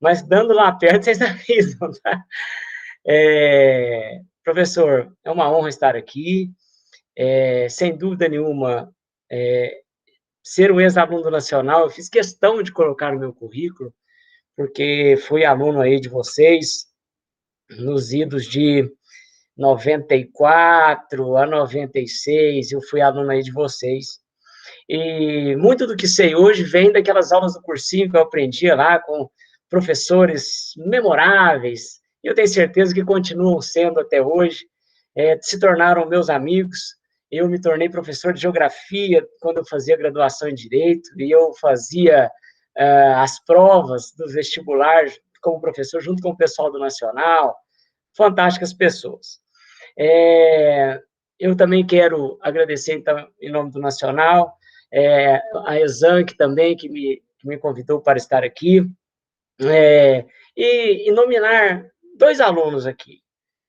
mas dando lá perto, vocês avisam, tá? Professor, é uma honra estar aqui. Sem dúvida nenhuma, ser um ex-aluno do Nacional, eu fiz questão de colocar no meu currículo, porque fui aluno aí de vocês, nos idos de 94 a 96, eu fui aluno aí de vocês. E muito do que sei hoje vem daquelas aulas do cursinho que eu aprendia lá com professores memoráveis, e eu tenho certeza que continuam sendo até hoje, se tornaram meus amigos. Eu me tornei professor de geografia quando eu fazia graduação em Direito, e eu fazia as provas dos vestibulares como professor, junto com o pessoal do Nacional, fantásticas pessoas. Eu também quero agradecer, então, em nome do Nacional, a Exanc também, que me convidou para estar aqui, e nominar 2 alunos aqui.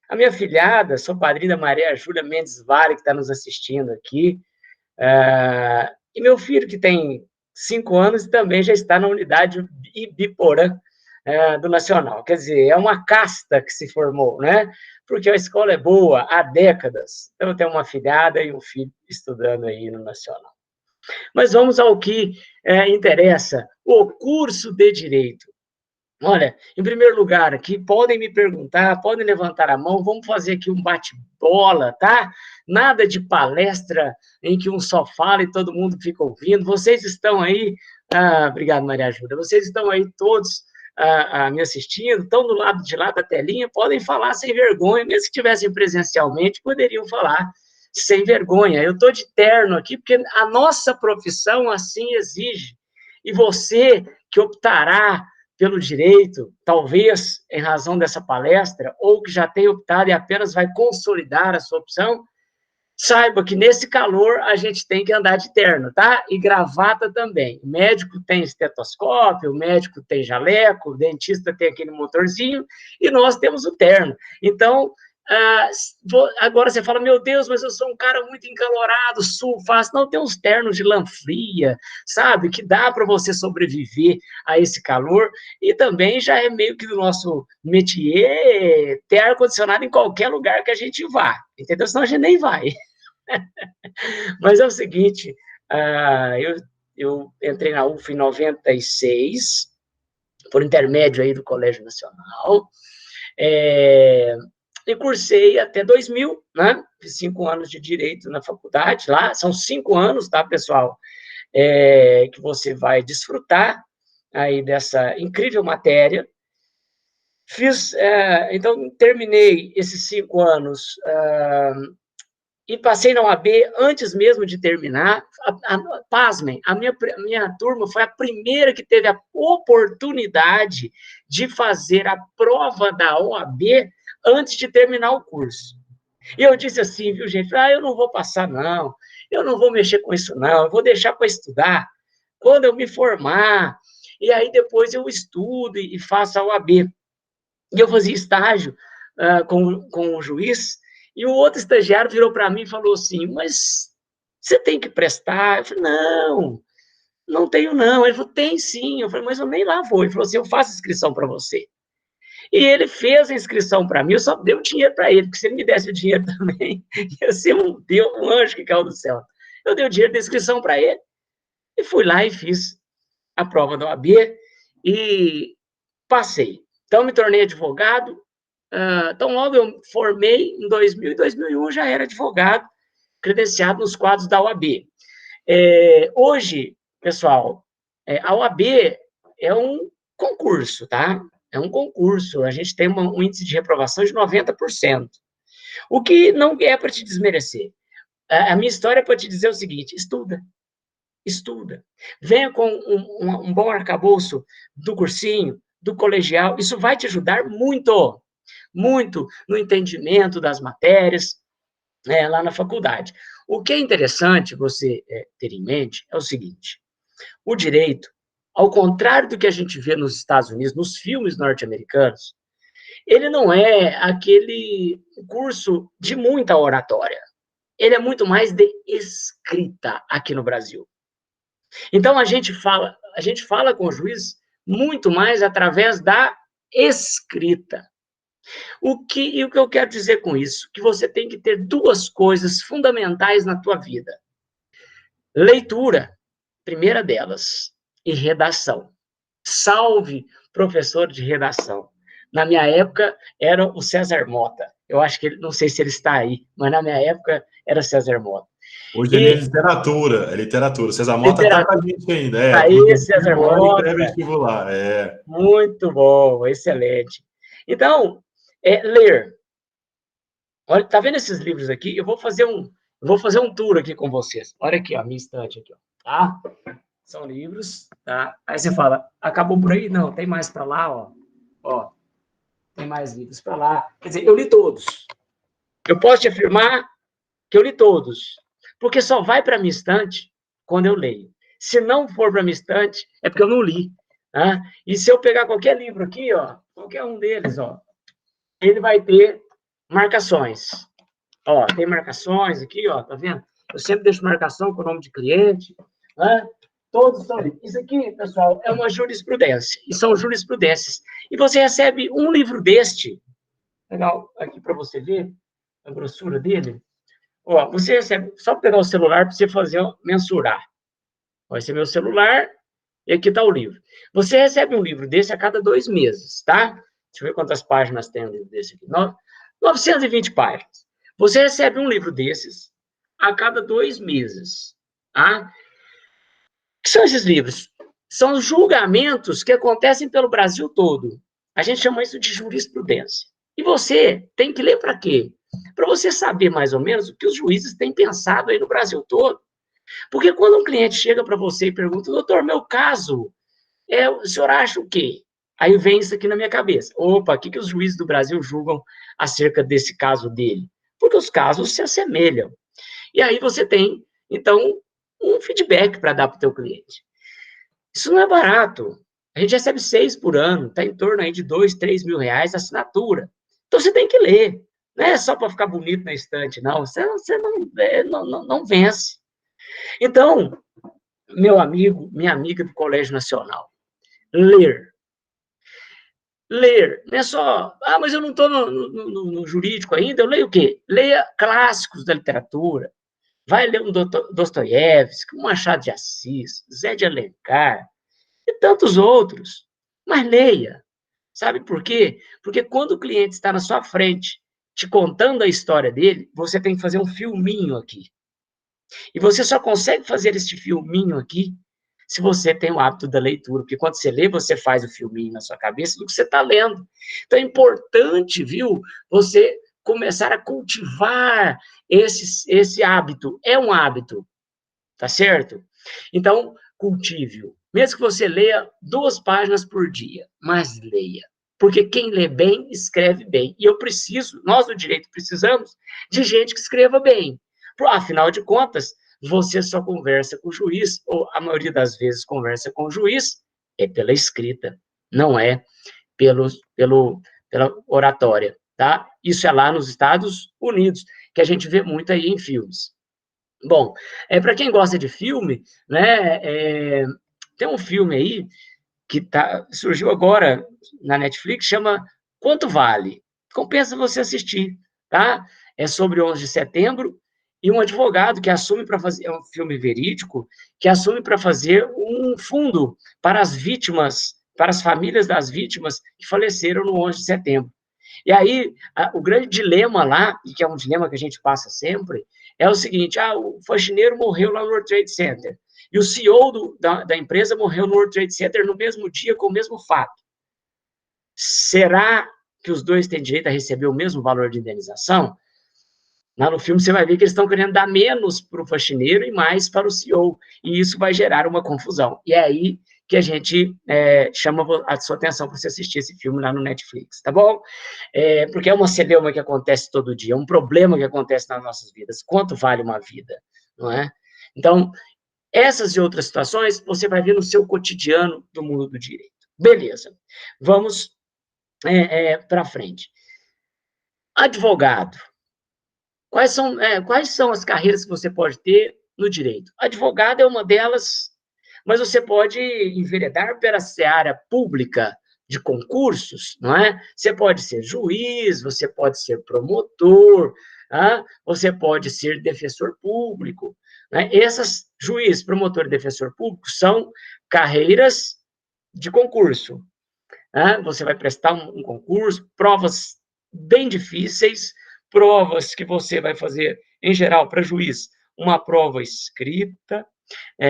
A minha filhada, sou padrinho da Maria Júlia Mendes Vale, que está nos assistindo aqui, e meu filho, que tem 5 anos, e também já está na unidade Ibiporã, do Nacional. Quer dizer, é uma casta que se formou, né? Porque a escola é boa há décadas. Então, eu tenho uma filhada e um filho estudando aí no Nacional. Mas vamos ao que interessa, o curso de Direito. Olha, em primeiro lugar aqui, podem me perguntar, podem levantar a mão, vamos fazer aqui um bate-bola, tá? Nada de palestra em que um só fala e todo mundo fica ouvindo. Vocês estão aí, obrigado, Maria Júlia, vocês estão aí todos me assistindo, estão do lado de lá da telinha, podem falar sem vergonha, mesmo que estivessem presencialmente, poderiam falar sem vergonha. Eu estou de terno aqui, porque a nossa profissão assim exige. E você que optará pelo direito, talvez em razão dessa palestra, ou que já tem optado e apenas vai consolidar a sua opção, saiba que nesse calor a gente tem que andar de terno, tá? E gravata também. O médico tem estetoscópio, o médico tem jaleco, o dentista tem aquele motorzinho, e nós temos o terno. Então, agora você fala, meu Deus, mas eu sou um cara muito encalorado, sul, fácil. Não, tem uns ternos de lã fria, sabe? Que dá para você sobreviver a esse calor. E também já é meio que do nosso métier ter ar-condicionado em qualquer lugar que a gente vá, entendeu? Senão a gente nem vai. Mas é o seguinte, eu entrei na UF em 96, por intermédio aí do Colégio Nacional, e cursei até 2000, né? Fiz 5 anos de Direito na faculdade lá, são 5 anos, tá, pessoal? Que você vai desfrutar aí dessa incrível matéria. Então, terminei esses 5 anos e passei na OAB antes mesmo de terminar. Pasmem, a minha turma foi a primeira que teve a oportunidade de fazer a prova da OAB antes de terminar o curso. E eu disse assim, viu, gente? Eu não vou passar, não. Eu não vou mexer com isso, não. Eu vou deixar para estudar quando eu me formar. E aí depois eu estudo e faço a OAB. E eu fazia estágio com o juiz, e o outro estagiário virou para mim e falou assim, mas você tem que prestar? Eu falei, não tenho não. Ele falou, tem sim. Eu falei, mas eu nem lá vou. Ele falou assim, eu faço inscrição para você. E ele fez a inscrição para mim, eu só dei o dinheiro para ele, porque se ele me desse o dinheiro também, ia ser um anjo que caiu do céu. Eu dei o dinheiro da inscrição para ele, e fui lá e fiz a prova da OAB, e passei. Então, me tornei advogado. Então, logo eu formei em 2000, e 2001 já era advogado, credenciado nos quadros da OAB. Hoje, pessoal, a OAB é um concurso, tá? É um concurso. A gente tem um índice de reprovação de 90%. O que não é para te desmerecer. A minha história é para te dizer o seguinte, estuda. Venha com um bom arcabouço do cursinho, do colegial, isso vai te ajudar muito, muito no entendimento das matérias lá na faculdade. O que é interessante você ter em mente é o seguinte, o direito, ao contrário do que a gente vê nos Estados Unidos, nos filmes norte-americanos, ele não é aquele curso de muita oratória. Ele é muito mais de escrita aqui no Brasil. Então, a gente fala com o juiz muito mais através da escrita. O que eu quero dizer com isso? Que você tem que ter duas coisas fundamentais na tua vida. Leitura, primeira delas, e redação. Salve professor de redação. Na minha época, era o César Mota. Eu acho que ele, não sei se ele está aí, mas na minha época era César Mota. Hoje ele é literatura, é literatura. César Mota está com a gente ainda. Aí, César Mota. Pré-vestibular, Muito bom, excelente. Então, ler. Olha, tá vendo esses livros aqui? Eu vou fazer um tour aqui com vocês. Olha aqui, ó, minha estante aqui, ó, tá? São livros, tá? Aí você fala, acabou por aí? Não, tem mais para lá, ó. Ó, tem mais livros para lá. Quer dizer, eu li todos. Eu posso te afirmar que eu li todos. Porque só vai para minha estante quando eu leio. Se não for para minha estante, é porque eu não li. Tá? E se eu pegar qualquer livro aqui, ó, qualquer um deles, ó, ele vai ter marcações. Ó, tem marcações aqui, ó, tá vendo? Eu sempre deixo marcação com o nome de cliente, né? Todos são. Isso aqui, pessoal, é uma jurisprudência. E são jurisprudências. E você recebe um livro deste. Legal, aqui para você ver a grossura dele. Ó, você recebe, só pegar o celular para você fazer, mensurar. Vai ser meu celular e aqui está o livro. Você recebe um livro desse a cada 2 meses, tá? Deixa eu ver quantas páginas tem um livro desse aqui. 920 páginas. Você recebe um livro desses a cada 2 meses, tá? O que são esses livros? São os julgamentos que acontecem pelo Brasil todo. A gente chama isso de jurisprudência. E você tem que ler para quê? Para você saber mais ou menos o que os juízes têm pensado aí no Brasil todo. Porque quando um cliente chega para você e pergunta, doutor, meu caso, o senhor acha o quê? Aí vem isso aqui na minha cabeça. Opa, o que os juízes do Brasil julgam acerca desse caso dele? Porque os casos se assemelham. E aí você tem, então, um feedback para dar para o teu cliente. Isso não é barato. A gente recebe 6 por ano, está em torno aí de 2, 3 mil reais a assinatura. Então você tem que ler. Não é só para ficar bonito na estante, não. Você não vence. Então, meu amigo, minha amiga do Colégio Nacional, ler. Ler, não é só, mas eu não estou no jurídico ainda, eu leio o quê? Leia clássicos da literatura, vai ler um Dostoiévski, um Machado de Assis, Zé de Alencar, e tantos outros, mas leia. Sabe por quê? Porque quando o cliente está na sua frente, te contando a história dele, você tem que fazer um filminho aqui. E você só consegue fazer este filminho aqui se você tem o hábito da leitura, porque quando você lê, você faz o filminho na sua cabeça do que você está lendo. Então é importante, viu, você começar a cultivar esse hábito. É um hábito, tá certo? Então, cultive-o. Mesmo que você leia 2 páginas por dia, mas leia. Porque quem lê bem, escreve bem. E nós do direito precisamos de gente que escreva bem. Afinal de contas, você só conversa com o juiz, ou a maioria das vezes conversa com o juiz, pela escrita, não é pela oratória, tá? Isso é lá nos Estados Unidos, que a gente vê muito aí em filmes. Bom, para quem gosta de filme, né, tem um filme aí que surgiu agora na Netflix, chama Quanto Vale? Compensa você assistir, tá? É sobre 11 de setembro, e um advogado que assume para fazer, é um filme verídico, que assume para fazer um fundo para as vítimas, para as famílias das vítimas que faleceram no 11 de setembro. E aí, o grande dilema lá, e que é um dilema que a gente passa sempre, é o seguinte, o faxineiro morreu lá no World Trade Center, e o CEO da empresa morreu no World Trade Center no mesmo dia, com o mesmo fato. Será que os dois têm direito a receber o mesmo valor de indenização? Lá no filme você vai ver que eles estão querendo dar menos para o faxineiro e mais para o CEO, e isso vai gerar uma confusão. E é aí que a gente chama a sua atenção para você assistir esse filme lá no Netflix, tá bom? Porque é uma celeuma que acontece todo dia, é um problema que acontece nas nossas vidas. Quanto vale uma vida, não é? Então, essas e outras situações você vai ver no seu cotidiano do mundo do direito. Beleza, vamos para frente. Advogado. Quais são as carreiras que você pode ter no direito? Advogado é uma delas, mas você pode enveredar pela seara pública de concursos, não é? Você pode ser juiz, você pode ser promotor, você pode ser defensor público, né? Essas, juiz, promotor e defensor público, são carreiras de concurso. Você vai prestar um concurso, provas bem difíceis, provas que você vai fazer, em geral, para juiz, uma prova escrita,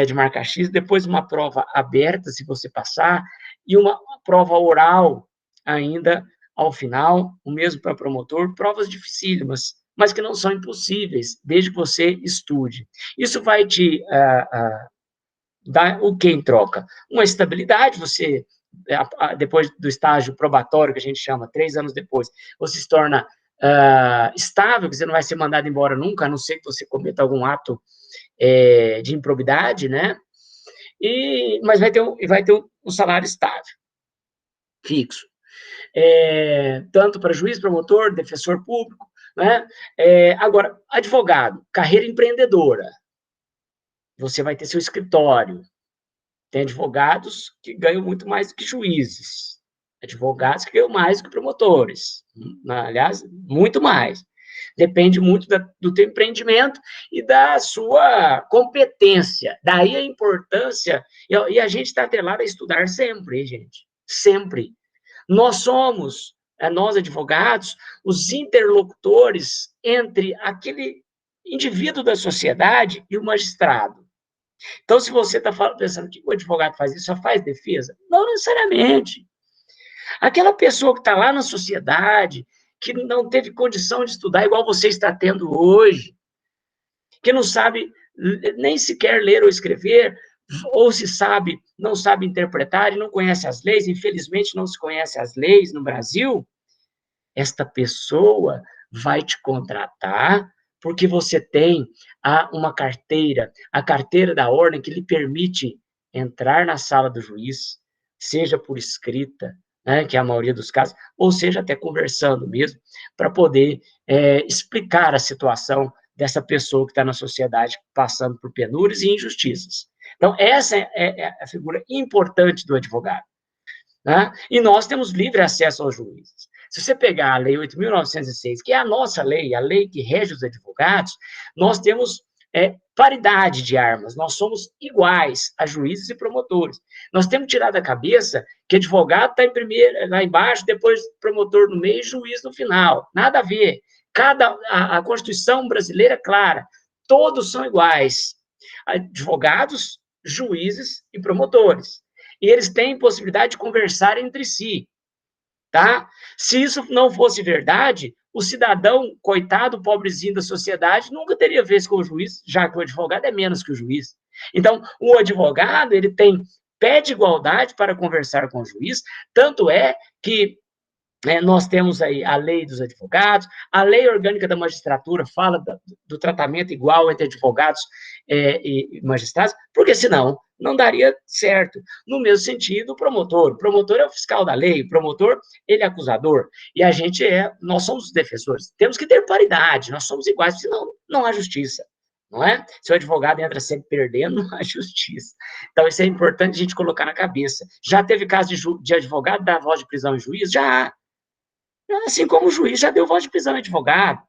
de marca X, depois uma prova aberta, se você passar, e uma prova oral ainda ao final, o mesmo para promotor, provas dificílimas, mas que não são impossíveis, desde que você estude. Isso vai te dar o que em troca? Uma estabilidade, você, depois do estágio probatório, que a gente chama, 3 anos depois, você se torna estável, que você não vai ser mandado embora nunca, a não ser que você cometa algum ato de improbidade, né? Mas vai ter um salário estável, fixo. Tanto para juiz, promotor, defensor público, né? Agora, advogado, carreira empreendedora. Você vai ter seu escritório. Tem advogados que ganham muito mais do que juízes. Advogados que ganham mais do que promotores. Aliás, muito mais. Depende muito do teu empreendimento e da sua competência. Daí a importância, e a gente está atrelado a estudar sempre, gente. Sempre. Nós somos, nós advogados, os interlocutores entre aquele indivíduo da sociedade e o magistrado. Então, se você está pensando que o advogado faz isso, só faz defesa? Não necessariamente. Aquela pessoa que está lá na sociedade, que não teve condição de estudar igual você está tendo hoje, que não sabe nem sequer ler ou escrever, ou se sabe, não sabe interpretar e não conhece as leis, infelizmente não se conhece as leis no Brasil, esta pessoa vai te contratar porque você tem uma carteira, a carteira da ordem que lhe permite entrar na sala do juiz, seja por escrita, né, que é a maioria dos casos, ou seja até conversando mesmo, para poder explicar a situação dessa pessoa que está na sociedade passando por penúrias e injustiças. Então, essa é a figura importante do advogado. Né? E nós temos livre acesso aos juízes. Se você pegar a Lei 8.906, que é a nossa lei, a lei que rege os advogados, nós temos paridade de armas, nós somos iguais a juízes e promotores. Nós temos que tirar da cabeça que advogado está em primeiro, lá embaixo, depois promotor no meio e juiz no final. Nada a ver. A Constituição brasileira é clara, todos são iguais. Advogados, juízes e promotores. E eles têm possibilidade de conversar entre si, tá? Se isso não fosse verdade, o cidadão, coitado, pobrezinho da sociedade, nunca teria vez com o juiz, já que o advogado é menos que o juiz. Então, o advogado, ele tem pé de igualdade para conversar com o juiz, tanto é que nós temos aí a lei dos advogados, a lei orgânica da magistratura fala do tratamento igual entre advogados e magistrados, porque senão não daria certo. No mesmo sentido, o promotor é o fiscal da lei, o promotor, ele é acusador, e nós somos os defensores. Temos que ter paridade, nós somos iguais, senão não há justiça. Não é? Se o advogado entra sempre perdendo, não há justiça. Então, isso é importante a gente colocar na cabeça. Já teve caso de advogado dar voz de prisão em juiz? Já. Assim como o juiz já deu voz de prisão em advogado.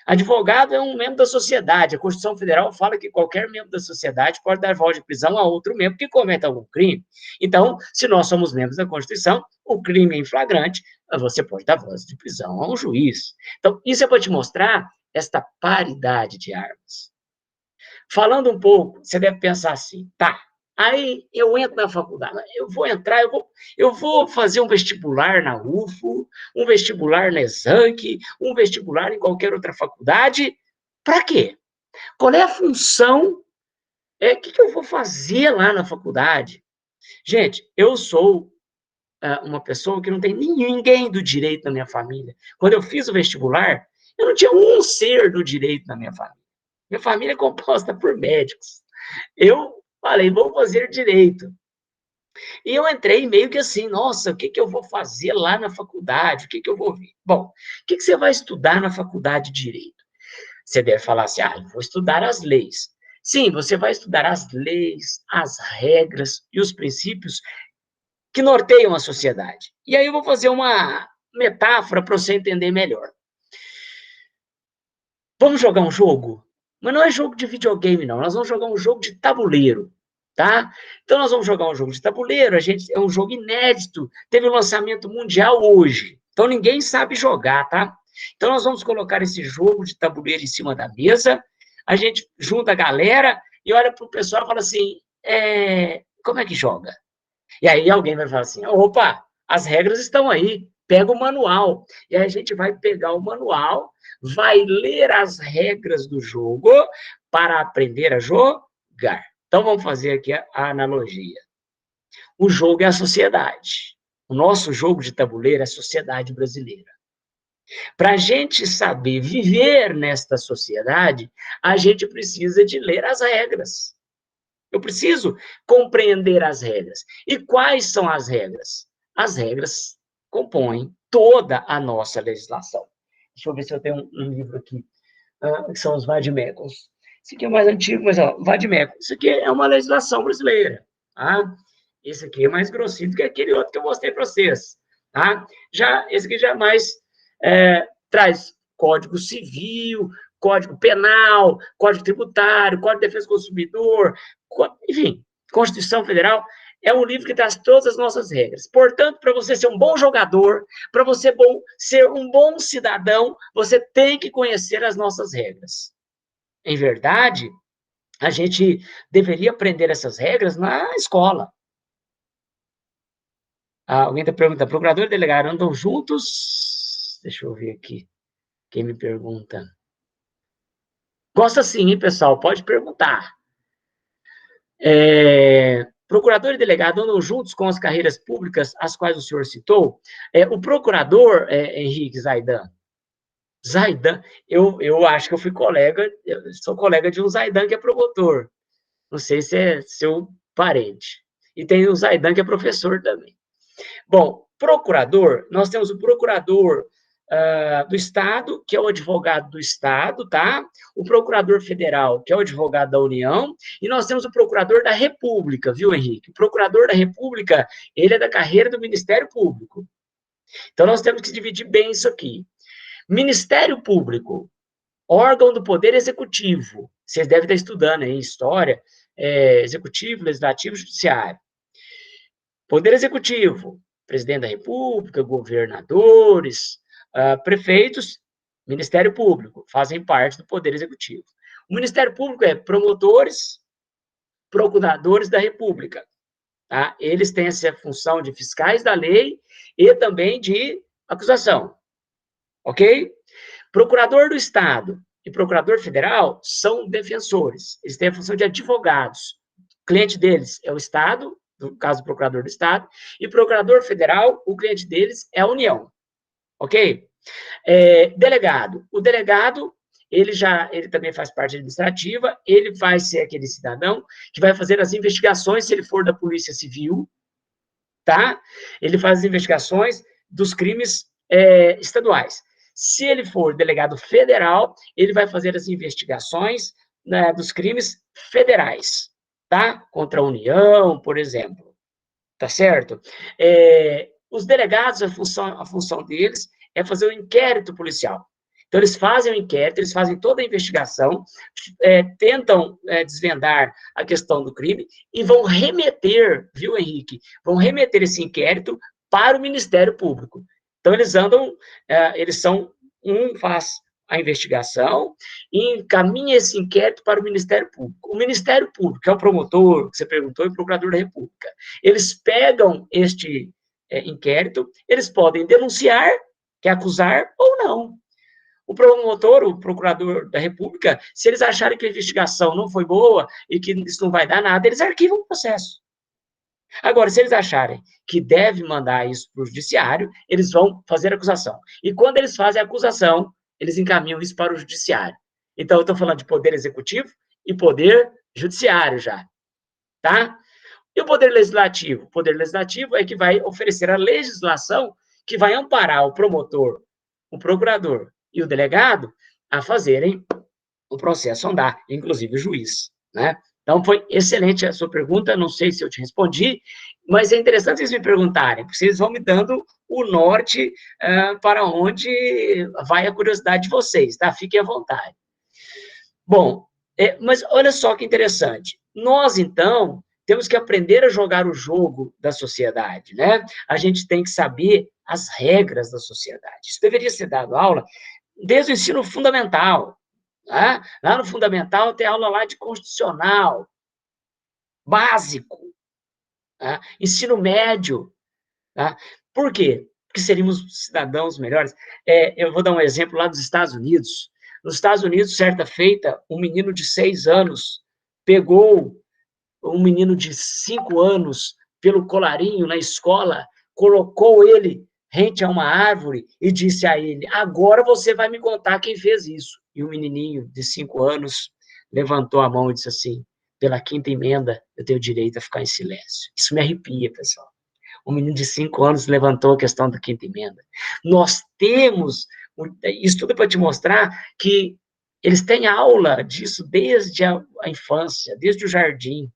Advogado é um membro da sociedade. A Constituição Federal fala que qualquer membro da sociedade pode dar voz de prisão a outro membro que cometa algum crime. Então, se nós somos membros da Constituição, o crime é em flagrante, você pode dar voz de prisão a um juiz. Então, isso é para te mostrar esta paridade de armas. Falando um pouco, você deve pensar assim, tá, aí eu entro na faculdade, eu vou entrar, eu vou fazer um vestibular na UFO, um vestibular na Exanc, um vestibular em qualquer outra faculdade, para quê? Qual é a função? O que eu vou fazer lá na faculdade? Gente, eu sou uma pessoa que não tem ninguém do direito na minha família. Quando eu fiz o vestibular, eu não tinha um ser do direito na minha família. Minha família é composta por médicos. Eu falei, vou fazer direito. E eu entrei meio que assim, nossa, o que eu vou fazer lá na faculdade? O que eu vou ver? Bom, o que você vai estudar na faculdade de direito? Você deve falar assim, eu vou estudar as leis. Sim, você vai estudar as leis, as regras e os princípios que norteiam a sociedade. E aí eu vou fazer uma metáfora para você entender melhor. Vamos jogar um jogo? Mas não é jogo de videogame, não. Nós vamos jogar um jogo de tabuleiro, tá? Então, nós vamos jogar um jogo de tabuleiro. É um jogo inédito. Teve um lançamento mundial hoje. Então, ninguém sabe jogar, tá? Então, nós vamos colocar esse jogo de tabuleiro em cima da mesa. A gente junta a galera e olha para o pessoal e fala assim, como é que joga? E aí alguém vai falar assim, opa, as regras estão aí, pega o manual. E aí a gente vai pegar o manual, vai ler as regras do jogo para aprender a jogar. Então vamos fazer aqui a analogia. O jogo é a sociedade. O nosso jogo de tabuleiro é a sociedade brasileira. Para a gente saber viver nesta sociedade, a gente precisa de ler as regras. Eu preciso compreender as regras. E quais são as regras? As regras compõem toda a nossa legislação. Deixa eu ver se eu tenho um livro aqui, que são os vademecums. Esse aqui é mais antigo, mas, vademecum. Isso aqui é uma legislação brasileira, tá? Esse aqui é mais grossinho do que aquele outro que eu mostrei para vocês, tá? Esse aqui já é mais, traz Código Civil, Código Penal, Código Tributário, Código de Defesa do Consumidor, enfim, Constituição Federal. É um livro que traz todas as nossas regras. Portanto, para você ser um bom jogador, para você ser um bom cidadão, você tem que conhecer as nossas regras. Em verdade, a gente deveria aprender essas regras na escola. Alguém está perguntando, procurador e delegado andam juntos? Deixa eu ver aqui. Quem me pergunta? Gosta sim, hein, pessoal? Pode perguntar. Procurador e delegado andam juntos com as carreiras públicas, as quais o senhor citou? O procurador, Henrique Zaidan, eu acho que eu sou colega de um Zaidan que é promotor. Não sei se é seu parente. E tem o Zaidan que é professor também. Bom, procurador, nós temos o procurador do Estado, que é o advogado do Estado, tá? O procurador federal, que é o advogado da União, e nós temos o procurador da República, viu, Henrique? O procurador da República, ele é da carreira do Ministério Público. Então, nós temos que dividir bem isso aqui. Ministério Público, órgão do Poder Executivo. Vocês devem estar estudando aí, história, Executivo, Legislativo, Judiciário. Poder Executivo, Presidente da República, governadores, prefeitos, Ministério Público, fazem parte do Poder Executivo. O Ministério Público é promotores, procuradores da República. Tá? Eles têm essa função de fiscais da lei e também de acusação. Ok? Procurador do Estado e procurador federal são defensores. Eles têm a função de advogados. O cliente deles é o Estado, no caso do procurador do Estado, e procurador federal, o cliente deles é a União. Ok? Delegado. O delegado, ele também faz parte administrativa, ele vai ser aquele cidadão que vai fazer as investigações, se ele for da Polícia Civil, tá? Ele faz as investigações dos crimes estaduais. Se ele for delegado federal, ele vai fazer as investigações, né, dos crimes federais, tá? Contra a União, por exemplo. Tá certo? Os delegados, a função deles é fazer o inquérito policial. Então, eles fazem o inquérito, eles fazem toda a investigação, tentam desvendar a questão do crime e vão remeter, viu, Henrique? Vão remeter esse inquérito para o Ministério Público. Então, um faz a investigação e encaminha esse inquérito para o Ministério Público. O Ministério Público, que é o promotor, que você perguntou, e o procurador da República, eles pegam este inquérito, eles podem denunciar, que é acusar, ou não. O promotor, o procurador da República, se eles acharem que a investigação não foi boa e que isso não vai dar nada, eles arquivam o processo. Agora, se eles acharem que deve mandar isso para o judiciário, eles vão fazer a acusação. E quando eles fazem a acusação, eles encaminham isso para o judiciário. Então, eu estou falando de poder executivo e poder judiciário já, tá? E o poder legislativo? O poder legislativo é que vai oferecer a legislação que vai amparar o promotor, o procurador e o delegado a fazerem o processo andar, inclusive o juiz, né? Então, foi excelente a sua pergunta, não sei se eu te respondi, mas é interessante vocês me perguntarem, porque vocês vão me dando o norte para onde vai a curiosidade de vocês, tá? Fiquem à vontade. Bom, mas olha só que interessante. Nós, então, temos que aprender a jogar o jogo da sociedade, né? A gente tem que saber as regras da sociedade. Isso deveria ser dado aula desde o ensino fundamental, tá? Lá no fundamental tem aula lá de constitucional, básico, tá? Ensino médio, tá? Por quê? Porque seríamos cidadãos melhores. Eu vou dar um exemplo lá dos Estados Unidos. Nos Estados Unidos, certa feita, um menino de 6 anos pegou um menino de 5 anos pelo colarinho na escola, colocou ele rente a uma árvore e disse a ele: agora você vai me contar quem fez isso. E o menininho de 5 anos levantou a mão e disse assim: pela quinta emenda, eu tenho direito a ficar em silêncio. Isso me arrepia, pessoal. Um menino de 5 anos levantou a questão da quinta emenda. Nós temos, isso tudo para te mostrar que eles têm aula disso desde a infância, desde o jardim.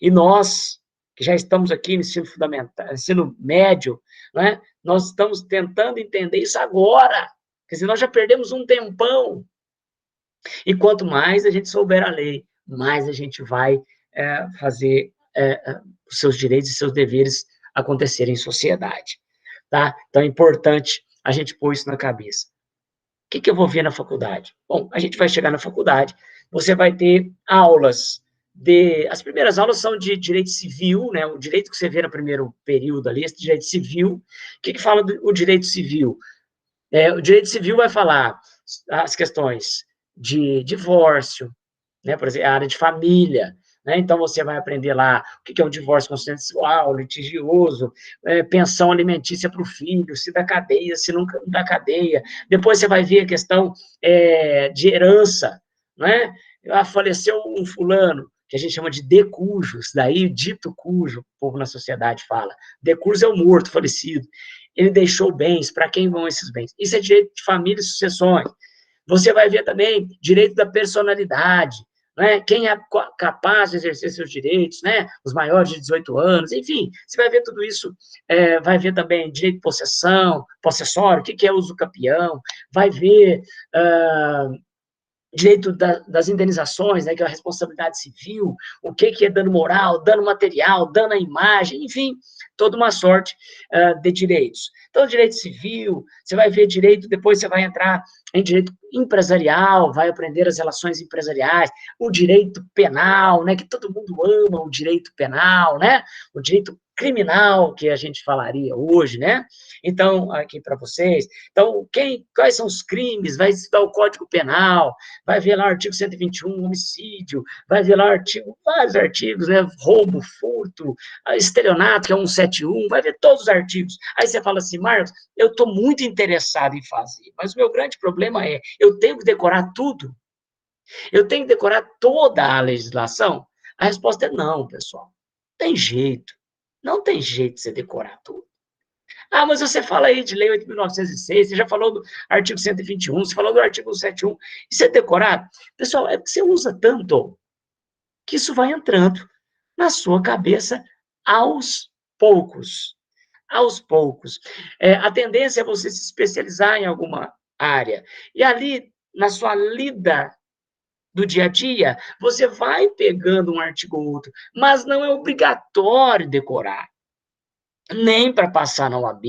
E nós, que já estamos aqui no ensino fundamental, ensino médio, né, nós estamos tentando entender isso agora. Quer dizer, nós já perdemos um tempão. E quanto mais a gente souber a lei, mais a gente vai fazer os seus direitos e seus deveres acontecerem em sociedade. Tá? Então, é importante a gente pôr isso na cabeça. O que eu vou ver na faculdade? Bom, a gente vai chegar na faculdade, você vai ter aulas as primeiras aulas são de direito civil, né, o direito que você vê no primeiro período ali, esse direito civil. O que fala o direito civil? O direito civil vai falar as questões de divórcio, né, por exemplo, a área de família, né, então você vai aprender lá o que é um divórcio consensual, litigioso, pensão alimentícia para o filho, se dá cadeia, se não dá cadeia. Depois você vai ver a questão de herança, né, faleceu um fulano, que a gente chama de decujus, daí dito cujo, o povo na sociedade fala. Decujus é o morto, falecido. Ele deixou bens, para quem vão esses bens? Isso é direito de família e sucessões. Você vai ver também direito da personalidade, né? Quem é capaz de exercer seus direitos, né? Os maiores de 18 anos, enfim, você vai ver tudo isso, vai ver também direito de possessão, possessório, o que é uso capião, vai ver direito das indenizações, né, que é a responsabilidade civil, o que é dano moral, dano material, dano à imagem, enfim, toda uma sorte de direitos. Então, direito civil, você vai ver direito, depois você vai entrar em direito empresarial, vai aprender as relações empresariais, o direito penal, né, que todo mundo ama o direito penal, né, o direito criminal, que a gente falaria hoje, né? Então, aqui para vocês. Então, quais são os crimes? Vai estudar o Código Penal, vai ver lá o artigo 121, homicídio, vai ver lá vários artigos, né? Roubo, furto, estelionato, que é 171, vai ver todos os artigos. Aí você fala assim: Marcos, eu estou muito interessado em fazer, mas o meu grande problema é, eu tenho que decorar tudo? Eu tenho que decorar toda a legislação? A resposta é não, pessoal. Tem jeito. Não tem jeito de você decorar tudo. Ah, mas você fala aí de Lei 8.906, você já falou do artigo 121, você falou do artigo 171. Isso é decorado? Pessoal, é porque você usa tanto que isso vai entrando na sua cabeça aos poucos. Aos poucos. A tendência é você se especializar em alguma área. E ali, na sua lida do dia a dia, você vai pegando um artigo ou outro, mas não é obrigatório decorar. Nem para passar na OAB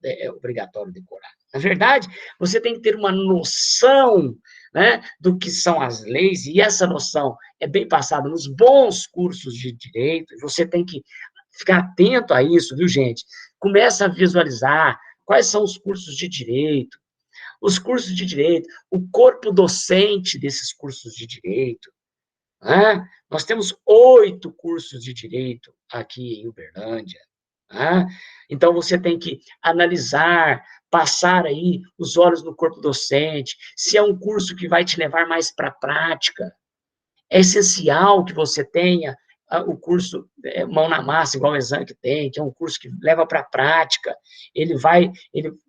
é obrigatório decorar. Na verdade, você tem que ter uma noção, né, do que são as leis, e essa noção é bem passada nos bons cursos de direito, você tem que ficar atento a isso, viu, gente? Começa a visualizar quais são os cursos de direito, o corpo docente desses cursos de direito, né? Nós temos 8 cursos de direito aqui em Uberlândia. Então, você tem que analisar, passar aí os olhos no corpo docente, se é um curso que vai te levar mais para a prática. É essencial que você tenha o curso mão na massa, igual o exame que tem, que é um curso que leva para a prática.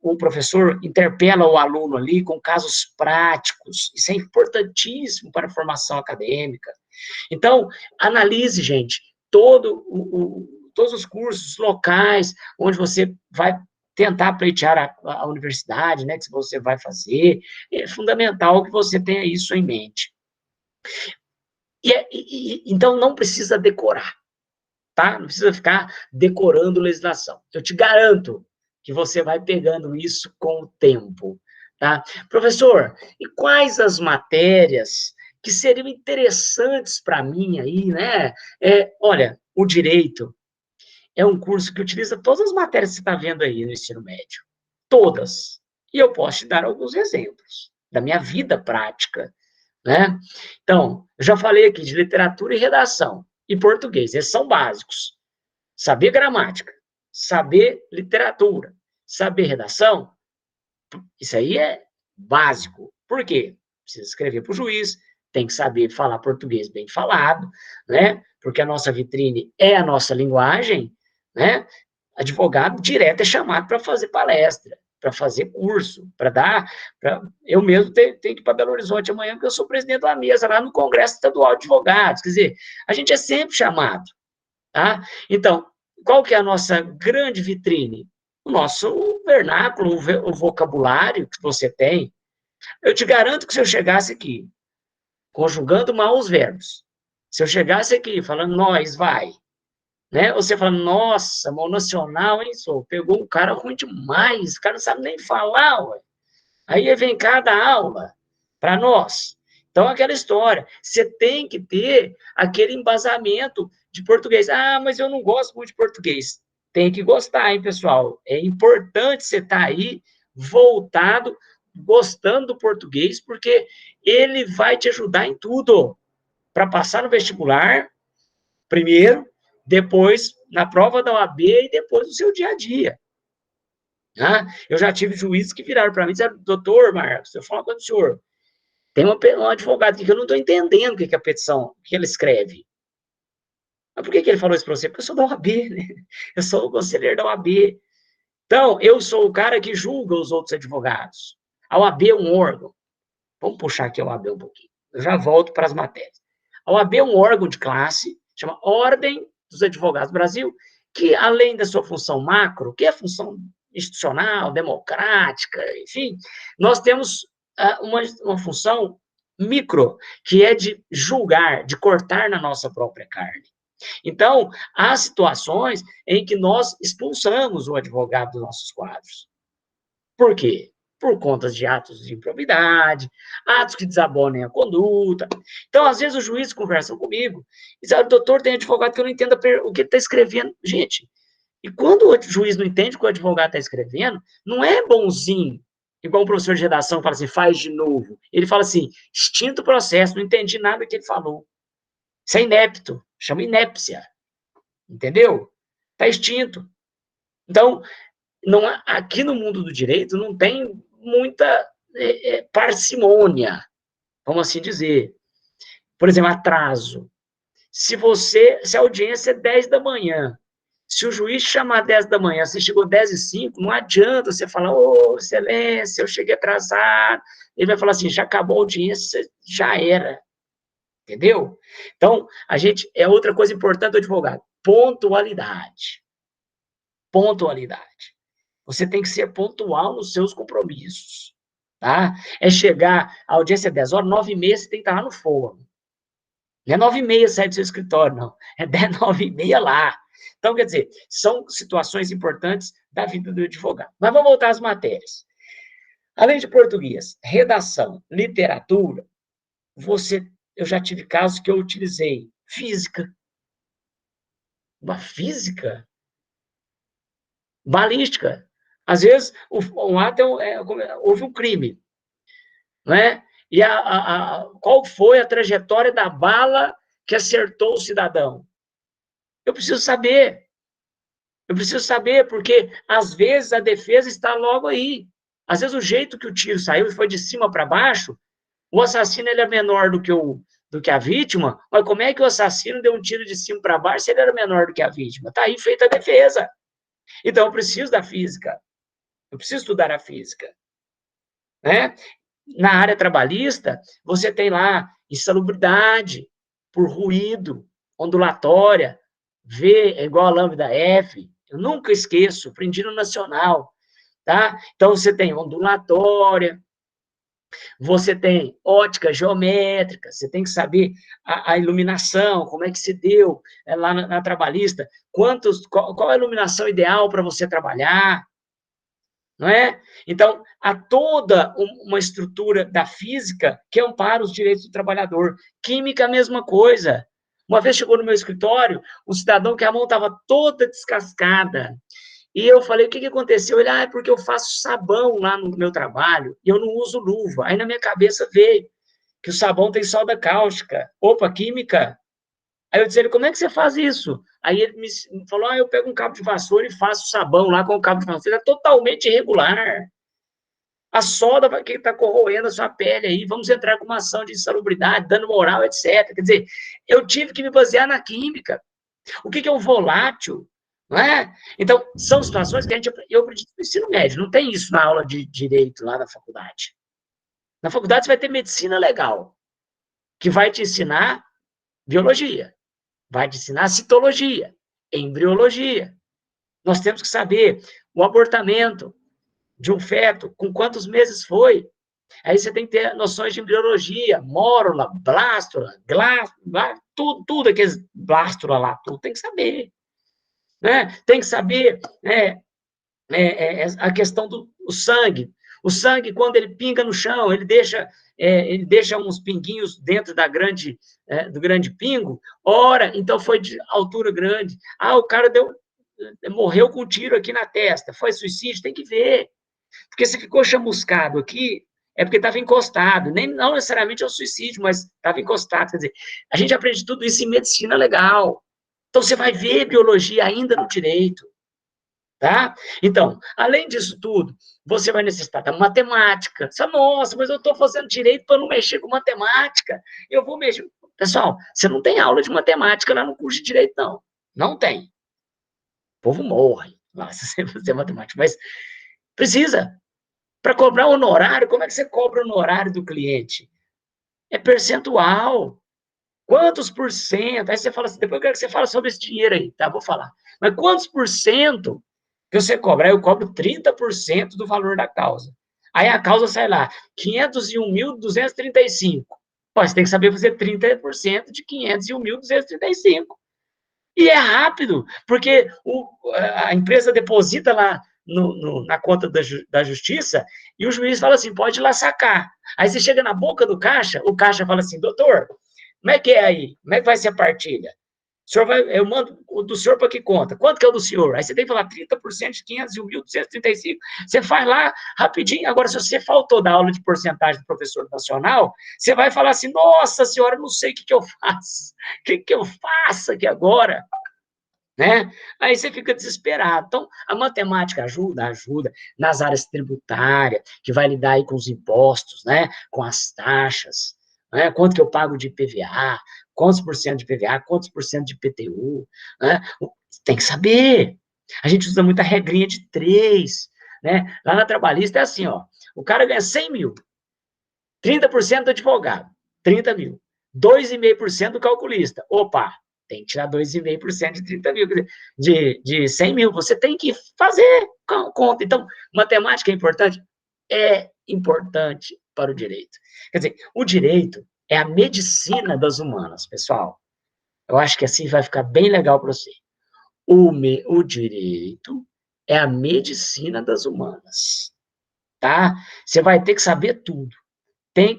O professor interpela o aluno ali com casos práticos. Isso é importantíssimo para a formação acadêmica. Então, analise, gente, todos os cursos locais onde você vai tentar pleitear a universidade, né, que você vai fazer. É fundamental que você tenha isso em mente. Então, não precisa decorar, tá? Não precisa ficar decorando legislação. Eu te garanto que você vai pegando isso com o tempo, tá? Professor, e quais as matérias que seriam interessantes para mim aí, né? Olha, o direito é um curso que utiliza todas as matérias que você está vendo aí no ensino médio. Todas. E eu posso te dar alguns exemplos da minha vida prática, né? Então, eu já falei aqui de literatura e redação e português, esses são básicos. Saber gramática, saber literatura, saber redação, isso aí é básico. Por quê? Precisa escrever para o juiz, tem que saber falar português bem falado, né? Porque a nossa vitrine é a nossa linguagem, né? Advogado direto é chamado para fazer palestra, para fazer curso, para dar. Eu mesmo tenho que ir para Belo Horizonte amanhã, porque eu sou presidente da mesa lá no Congresso Estadual de Advogados. Quer dizer, a gente é sempre chamado, tá? Então, qual que é a nossa grande vitrine? O nosso vernáculo, o vocabulário que você tem. Eu te garanto que se eu chegasse aqui, conjugando mal os verbos, se eu chegasse aqui falando nós, vai, né? Você fala, nossa, mal nacional, hein, só pegou um cara ruim demais, o cara não sabe nem falar, ué. Aí vem cada aula para nós. Então, aquela história, você tem que ter aquele embasamento de português. Ah, mas eu não gosto muito de português. Tem que gostar, hein, pessoal? É importante você estar aí voltado, gostando do português, porque ele vai te ajudar em tudo. Para passar no vestibular, primeiro, depois na prova da OAB e depois no seu dia a dia. Eu já tive juízes que viraram para mim e disseram, doutor Marcos, eu falo com o senhor, tem um advogado aqui que eu não estou entendendo o que é a petição, o que ele escreve. Mas por que ele falou isso para você? Porque eu sou da OAB, né? Eu sou o conselheiro da OAB. Então, eu sou o cara que julga os outros advogados. A OAB é um órgão. Vamos puxar aqui a OAB um pouquinho. Eu já volto para as matérias. A OAB é um órgão de classe, chama Ordem dos Advogados do Brasil, que, além da sua função macro, que é a função institucional, democrática, enfim, nós temos uma função micro, que é de julgar, de cortar na nossa própria carne. Então, há situações em que nós expulsamos o advogado dos nossos quadros. Por quê? Por conta de atos de improbidade, atos que desabonem a conduta. Então, às vezes, os juízes conversam comigo e dizem, doutor, tem advogado que eu não entendo o que ele está escrevendo. Gente, e quando o juiz não entende o que o advogado está escrevendo, não é bonzinho, igual o professor de redação fala assim, faz de novo. Ele fala assim, extinto o processo, não entendi nada do que ele falou. Isso é inepto, chama inépcia, entendeu? Está extinto. Então, aqui no mundo do direito não tem muita parcimônia, vamos assim dizer. Por exemplo, atraso. Se a audiência é 10 da manhã, se o juiz chamar 10 da manhã, você chegou 10h05, não adianta você falar, ô, excelência, eu cheguei atrasado. Ele vai falar assim, já acabou a audiência, já era. Entendeu? Então, é outra coisa importante do advogado, pontualidade. Pontualidade. Você tem que ser pontual nos seus compromissos, tá? É chegar, a audiência é 10 horas, 9h30 você tem que estar lá no forno. Não é 9h30 sair do seu escritório, não. É 10, 9h30 lá. Então, quer dizer, são situações importantes da vida do advogado. Mas vamos voltar às matérias. Além de português, redação, literatura, eu já tive casos que eu utilizei física. Uma física? Balística. Às vezes, um ato houve um crime, não é? E qual foi a trajetória da bala que acertou o cidadão? Eu preciso saber. Eu preciso saber, porque às vezes a defesa está logo aí. Às vezes o jeito que o tiro saiu foi de cima para baixo, o assassino ele é menor do que a vítima, mas como é que o assassino deu um tiro de cima para baixo se ele era menor do que a vítima? Está aí feita a defesa. Então eu preciso da física. Eu preciso estudar a física. Né? Na área trabalhista, você tem lá insalubridade, por ruído, ondulatória, V é igual a lambda F. Eu nunca esqueço, aprendi no Nacional, tá? Então, você tem ondulatória, você tem ótica geométrica, você tem que saber a iluminação, como é que se deu lá na trabalhista, qual a iluminação ideal para você trabalhar, não é? Então, há toda uma estrutura da física que ampara os direitos do trabalhador. Química, a mesma coisa. Uma vez chegou no meu escritório um cidadão que a mão estava toda descascada. E eu falei, o que aconteceu? Ele, é porque eu faço sabão lá no meu trabalho e eu não uso luva. Aí na minha cabeça veio que o sabão tem soda cáustica. Opa, química. Aí eu disse ele, como é que você faz isso? Aí ele me falou, eu pego um cabo de vassoura e faço sabão lá com o cabo de vassoura. É totalmente irregular. A soda que está corroendo a sua pele aí, vamos entrar com uma ação de insalubridade, dano moral, etc. Quer dizer, eu tive que me basear na química. O que é o volátil? Não é? Então, são situações que eu acredito no ensino médio, não tem isso na aula de direito lá na faculdade. Na faculdade você vai ter medicina legal, que vai te ensinar biologia, vai te ensinar citologia, embriologia. Nós temos que saber o abortamento de um feto, com quantos meses foi. Aí você tem que ter noções de embriologia, mórula, blástula, tudo aqueles blástula lá, tudo tem que saber. Né? Tem que saber a questão do sangue. O sangue, quando ele pinga no chão, ele deixa uns pinguinhos dentro do grande pingo. Ora, então foi de altura grande. O cara morreu com um tiro aqui na testa. Foi suicídio? Tem que ver. Porque se ficou chamuscado aqui, é porque estava encostado. Não necessariamente é um suicídio, mas estava encostado. Quer dizer, a gente aprende tudo isso em medicina legal. Então, você vai ver biologia ainda no direito. Tá? Então, além disso tudo, você vai necessitar da matemática. Nossa, mas eu estou fazendo direito para não mexer com matemática. Eu vou mexer. Pessoal, você não tem aula de matemática lá no curso de direito, não. Não tem. O povo morre lá se você fazer matemática. Mas precisa. Para cobrar honorário, como é que você cobra o honorário do cliente? É percentual. Quantos por cento? Aí você fala assim, depois eu quero que você fale sobre esse dinheiro aí, tá? Vou falar. Mas quantos por cento que você cobra? Aí eu cobro 30% do valor da causa. Aí a causa sai lá, 501.235. Pô, você tem que saber fazer 30% de 501.235. E é rápido, porque a empresa deposita lá na conta da justiça e o juiz fala assim, pode ir lá sacar. Aí você chega na boca do caixa, o caixa fala assim, doutor, como é que é aí? Como é que vai ser a partilha? O senhor eu mando o do senhor para que conta? Quanto que é o do senhor? Aí você tem que falar 30% de 501.235. Você faz lá rapidinho. Agora, se você faltou da aula de porcentagem do professor nacional, você vai falar assim, nossa senhora, não sei o que eu faço. O que eu faço aqui agora? Né? Aí você fica desesperado. Então, a matemática ajuda nas áreas tributárias, que vai lidar aí com os impostos, né? Com as taxas, né? Quanto que eu pago de IPVA, quantos por cento de IPVA, quantos por cento de IPTU, né? Tem que saber. A gente usa muita regrinha de 3, né? Lá na trabalhista é assim, ó, o cara ganha 100 mil, 30% do advogado, 30 mil, 2,5% do calculista. Opa, tem que tirar 2,5% de 30 mil, de 100 mil. Você tem que fazer conta. Então, matemática é importante? É importante para o direito. Quer dizer, o direito é a medicina das humanas, pessoal. Eu acho que assim vai ficar bem legal para você. O direito é a medicina das humanas, tá? Você vai ter que saber tudo.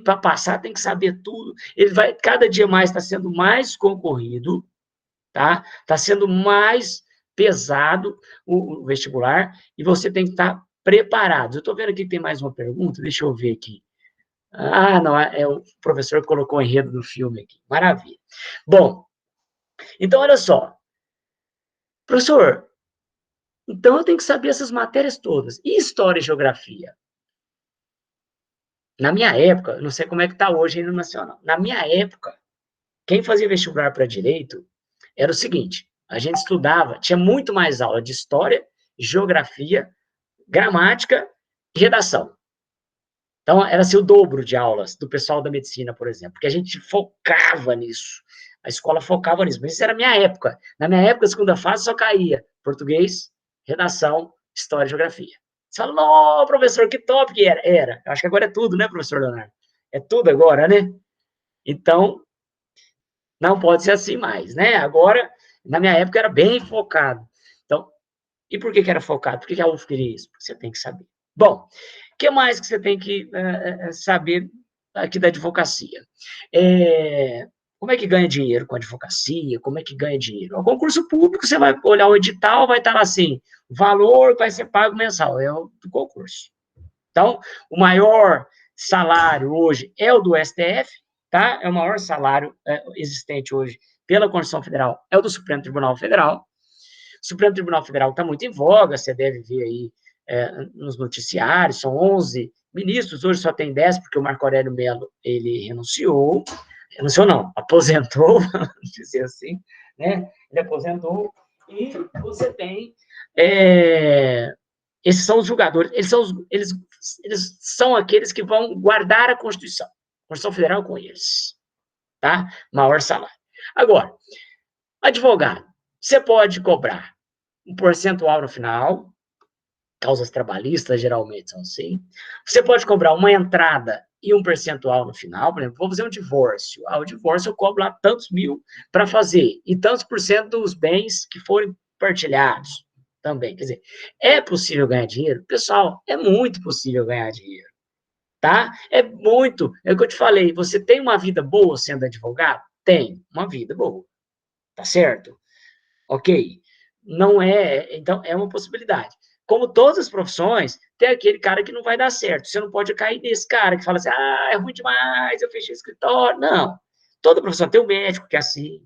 Para passar, tem que saber tudo. Ele vai, cada dia mais está sendo mais concorrido, tá? Está sendo mais pesado o vestibular e você tem que estar preparado. Eu estou vendo aqui que tem mais uma pergunta, deixa eu ver aqui. Não, é o professor que colocou o enredo do filme aqui. Maravilha. Bom, então olha só. Professor, então eu tenho que saber essas matérias todas. E história e geografia? Na minha época, não sei como é que está hoje aí no Nacional. Na minha época, quem fazia vestibular para direito era o seguinte: a gente estudava, tinha muito mais aula de história, geografia, gramática e redação. Então, era assim, o dobro de aulas do pessoal da medicina, por exemplo, porque a gente focava nisso. A escola focava nisso, mas isso era a minha época. Na minha época, a segunda fase só caía português, redação, história e geografia. Você fala, não, professor, que top que era. Era. Eu acho que agora é tudo, né, professor Leonardo? É tudo agora, né? Então, não pode ser assim mais, né? Agora, na minha época, era bem focado. Então, e por que era focado? Por que a UF queria isso? Porque você tem que saber. Bom, o que mais que você tem que saber aqui da advocacia? Como é que ganha dinheiro com a advocacia? Como é que ganha dinheiro? O concurso público, você vai olhar o edital, vai estar lá assim, valor que vai ser pago mensal, é o do concurso. Então, o maior salário hoje é o do STF, tá? É o maior salário existente hoje pela Constituição Federal, é o do Supremo Tribunal Federal. O Supremo Tribunal Federal está muito em voga, você deve ver aí nos noticiários, são 11 ministros, hoje só tem 10, porque o Marco Aurélio Mello, ele renunciou não, aposentou, vamos dizer assim, né? Ele aposentou, e você tem, esses são os julgadores, eles são aqueles que vão guardar a Constituição. A Constituição Federal com eles, tá? Maior salário. Agora, advogado, você pode cobrar um percentual no final, causas trabalhistas geralmente são assim. Você pode cobrar uma entrada e um percentual no final, por exemplo, vou fazer um divórcio. O divórcio eu cobro lá tantos mil para fazer, e tantos por cento dos bens que forem partilhados também. Quer dizer, é possível ganhar dinheiro? Pessoal, é muito possível ganhar dinheiro, tá? É muito. É o que eu te falei, você tem uma vida boa sendo advogado? Tem uma vida boa, tá certo? Ok? Não é, então, é uma possibilidade. Como todas as profissões, tem aquele cara que não vai dar certo. Você não pode cair nesse cara que fala assim, é ruim demais, eu fechei escritório. Não. Toda profissão tem o médico que é assim,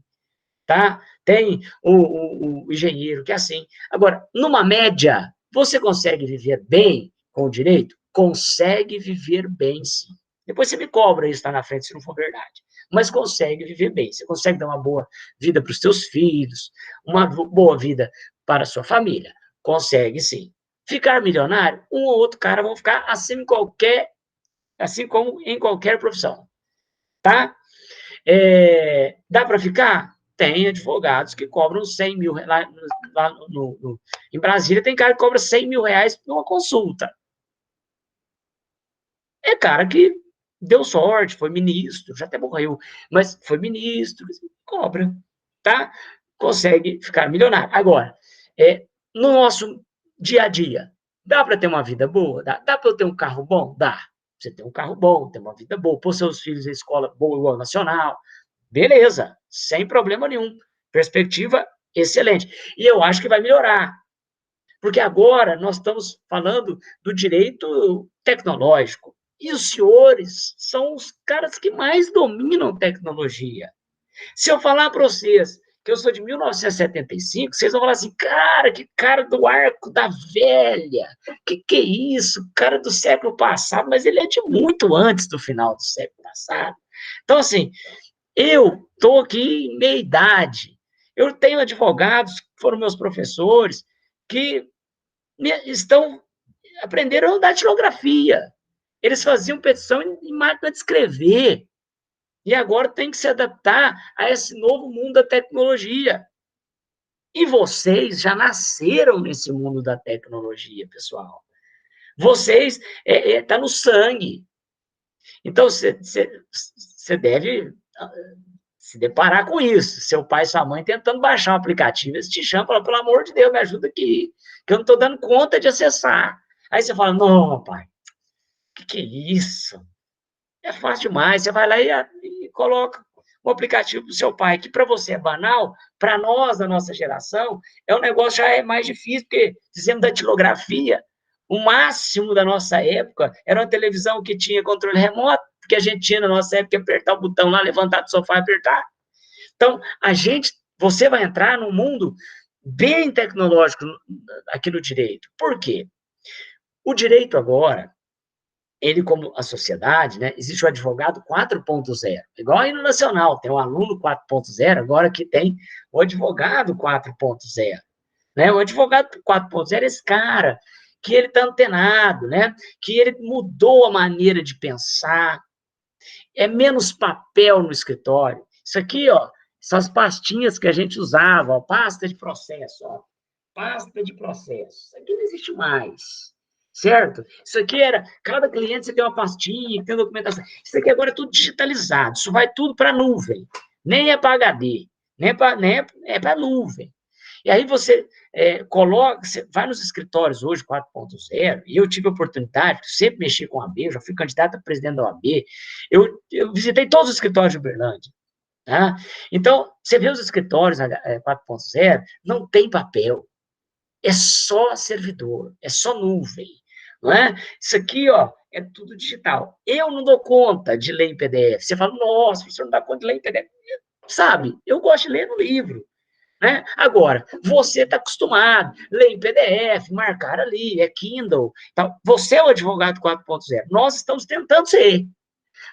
tá? Tem o engenheiro que é assim. Agora, numa média, você consegue viver bem com o direito? Consegue viver bem, sim. Depois você me cobra isso lá na frente, se não for verdade. Mas consegue viver bem. Você consegue dar uma boa vida para os seus filhos, uma boa vida para a sua família. Consegue, sim. Ficar milionário, um ou outro cara vão ficar assim como em qualquer profissão. Tá? Dá para ficar? Tem advogados que cobram 100 mil. Lá em Brasília, tem cara que cobra 100 mil reais por uma consulta. É cara que deu sorte, foi ministro, já até morreu, mas foi ministro, cobra, tá? Consegue ficar milionário. Agora, no nosso dia a dia, dá para ter uma vida boa? Dá para eu ter um carro bom? Dá. Você tem um carro bom, tem uma vida boa, pôr seus filhos em escola boa, igual nacional, beleza, sem problema nenhum. Perspectiva excelente. E eu acho que vai melhorar. Porque agora nós estamos falando do direito tecnológico. E os senhores são os caras que mais dominam tecnologia. Se eu falar para vocês que eu sou de 1975, vocês vão falar assim, cara, que cara do arco da velha, que é isso, cara do século passado, mas ele é de muito antes do final do século passado. Então, assim, eu estou aqui em meia idade, eu tenho advogados que foram meus professores, que aprenderam datilografia. Eles faziam petição em máquina de escrever. E agora tem que se adaptar a esse novo mundo da tecnologia. E vocês já nasceram nesse mundo da tecnologia, pessoal. Vocês, está no sangue. Então, você deve se deparar com isso. Seu pai e sua mãe tentando baixar um aplicativo, eles te chamam e falam, pelo amor de Deus, me ajuda aqui, que eu não estou dando conta de acessar. Aí você fala, não, pai, que é isso? É fácil demais. Você vai lá e coloca um aplicativo para o seu pai, que para você é banal, para nós, da nossa geração, um negócio já é mais difícil, porque dizendo datilografia, o máximo da nossa época era uma televisão que tinha controle remoto, porque a gente tinha na nossa época apertar o botão lá, levantar do sofá e apertar. Então, você vai entrar num mundo bem tecnológico aqui no direito. Por quê? O direito agora, ele como a sociedade, né, existe o advogado 4.0, igual aí no Nacional, tem o aluno 4.0, agora que tem o advogado 4.0. Né? O advogado 4.0 é esse cara que ele está antenado, né? Que ele mudou a maneira de pensar, é menos papel no escritório. Isso aqui, ó, São as pastinhas que a gente usava, ó, pasta de processo, ó. Pasta de processo. Isso aqui não existe mais. Certo? Isso aqui era, cada cliente você tem uma pastinha, tem uma documentação. Isso aqui agora é tudo digitalizado, isso vai tudo para a nuvem. Nem é para HD, nem é para nuvem. E aí você coloca, você vai nos escritórios hoje, 4.0, e eu tive a oportunidade, sempre mexi com a AB, eu já fui candidato a presidente da OAB, eu visitei todos os escritórios de Uberlândia. Tá? Então, você vê os escritórios 4.0, não tem papel, é só servidor, é só nuvem, não é? Isso aqui, ó, é tudo digital. Eu não dou conta de ler em PDF. Você fala, nossa, você não dá conta de ler em PDF. Sabe, eu gosto de ler no livro. Né? Agora, você está acostumado, ler em PDF, marcar ali, é Kindle. Então, você é o advogado 4.0. Nós estamos tentando ser.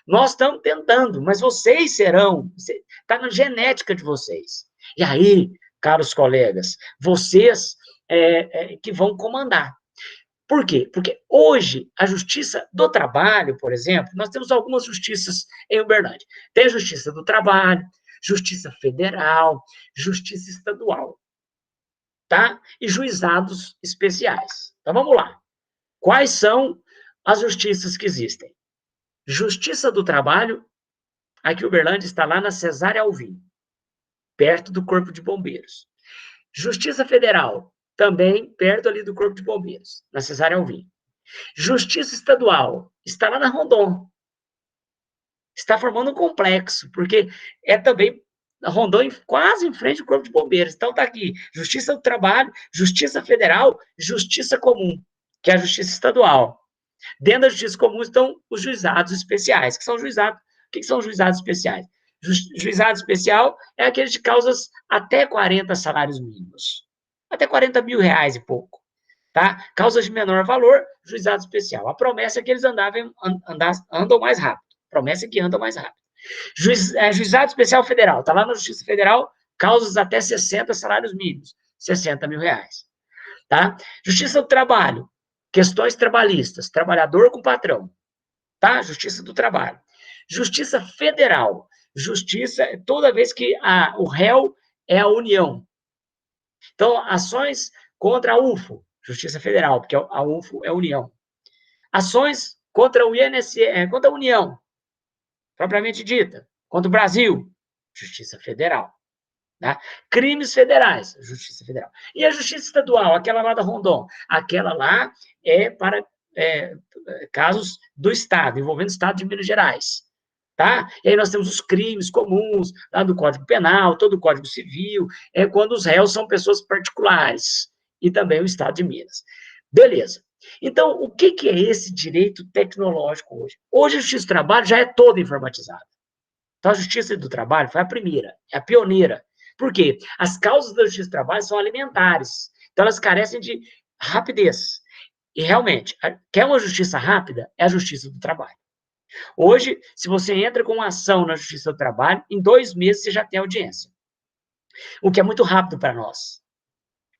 Nós estamos tentando, mas vocês serão. Está na genética de vocês. E aí, caros colegas, vocês que vão comandar. Por quê? Porque hoje, a Justiça do Trabalho, por exemplo, nós temos algumas justiças em Uberlândia. Tem a Justiça do Trabalho, Justiça Federal, Justiça Estadual, tá? E juizados especiais. Então, vamos lá. Quais são as justiças que existem? Justiça do Trabalho, aqui Uberlândia está lá na Cesárea Alvim, perto do Corpo de Bombeiros. Justiça Federal, também perto ali do Corpo de Bombeiros, na Cesárea Alvim. Justiça Estadual, está lá na Rondon. Está formando um complexo, porque é também Rondon quase em frente ao Corpo de Bombeiros. Então está aqui, Justiça do Trabalho, Justiça Federal, Justiça Comum, que é a Justiça Estadual. Dentro da Justiça Comum estão os juizados especiais, que são juizados. O que são juizados especiais? Juizado especial é aquele de causas até 40 salários mínimos. Até 40 mil reais e pouco. Tá? Causas de menor valor, juizado especial. A promessa é que eles andam mais rápido. Promessa é que andam mais rápido. Juizado especial federal. Está lá na Justiça Federal, causas até 60 salários mínimos. 60 mil reais. Tá? Justiça do Trabalho. Questões trabalhistas. Trabalhador com patrão. Tá? Justiça do Trabalho. Justiça Federal. Justiça, toda vez que o réu é a União. Então, ações contra a UFO, Justiça Federal, porque a UFO é a União. Ações contra o INSS, contra a União, propriamente dita, contra o Brasil, Justiça Federal. Tá? Crimes federais, Justiça Federal. E a Justiça Estadual, aquela lá da Rondon, aquela lá é para casos do Estado, envolvendo o Estado de Minas Gerais. Tá? E aí nós temos os crimes comuns, lá do Código Penal, todo o Código Civil, quando os réus são pessoas particulares, e também o Estado de Minas. Beleza. Então, o que é esse direito tecnológico hoje? Hoje a Justiça do Trabalho já é toda informatizada. Então, a Justiça do Trabalho foi a primeira, é a pioneira. Por quê? As causas da Justiça do Trabalho são alimentares, então elas carecem de rapidez. E, realmente, quer uma justiça rápida? É a Justiça do Trabalho. Hoje, se você entra com uma ação na Justiça do Trabalho, em 2 meses você já tem audiência. O que é muito rápido para nós.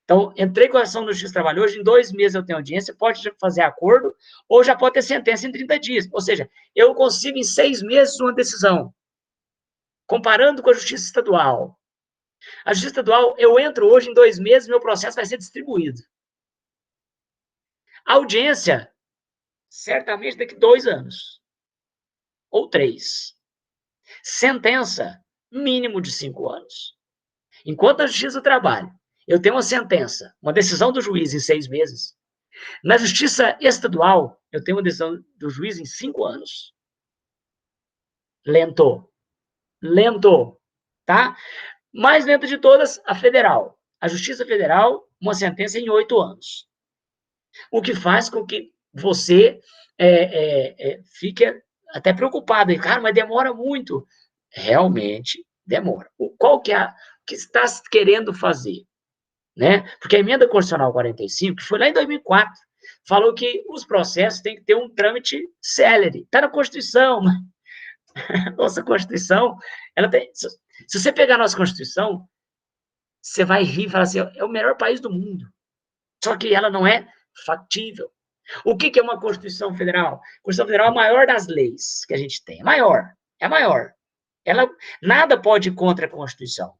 Então, entrei com a ação na Justiça do Trabalho, hoje em 2 meses eu tenho audiência, pode fazer acordo, ou já pode ter sentença em 30 dias. Ou seja, eu consigo em 6 meses uma decisão. Comparando com a Justiça Estadual. A Justiça Estadual, eu entro hoje em 2 meses, meu processo vai ser distribuído. A audiência, certamente daqui 2 anos. Ou 3. Sentença, mínimo de 5 anos. Enquanto na Justiça do Trabalho, eu tenho uma sentença, uma decisão do juiz em 6 meses. Na Justiça Estadual, eu tenho uma decisão do juiz em 5 anos. Lento. Lento. Tá? Mais lenta de todas, a Federal. A Justiça Federal, uma sentença em 8 anos. O que faz com que você fique até preocupado. Cara, mas demora muito. Realmente demora. Qual que é o que está querendo fazer? Né? Porque a emenda constitucional 45, que foi lá em 2004, falou que os processos têm que ter um trâmite célere. Está na Constituição. Nossa Constituição, ela tem... Se você pegar a nossa Constituição, você vai rir e falar assim, é o melhor país do mundo. Só que ela não é factível. O que é uma Constituição Federal? A Constituição Federal é a maior das leis que a gente tem. É maior. É maior. Nada pode ir contra a Constituição.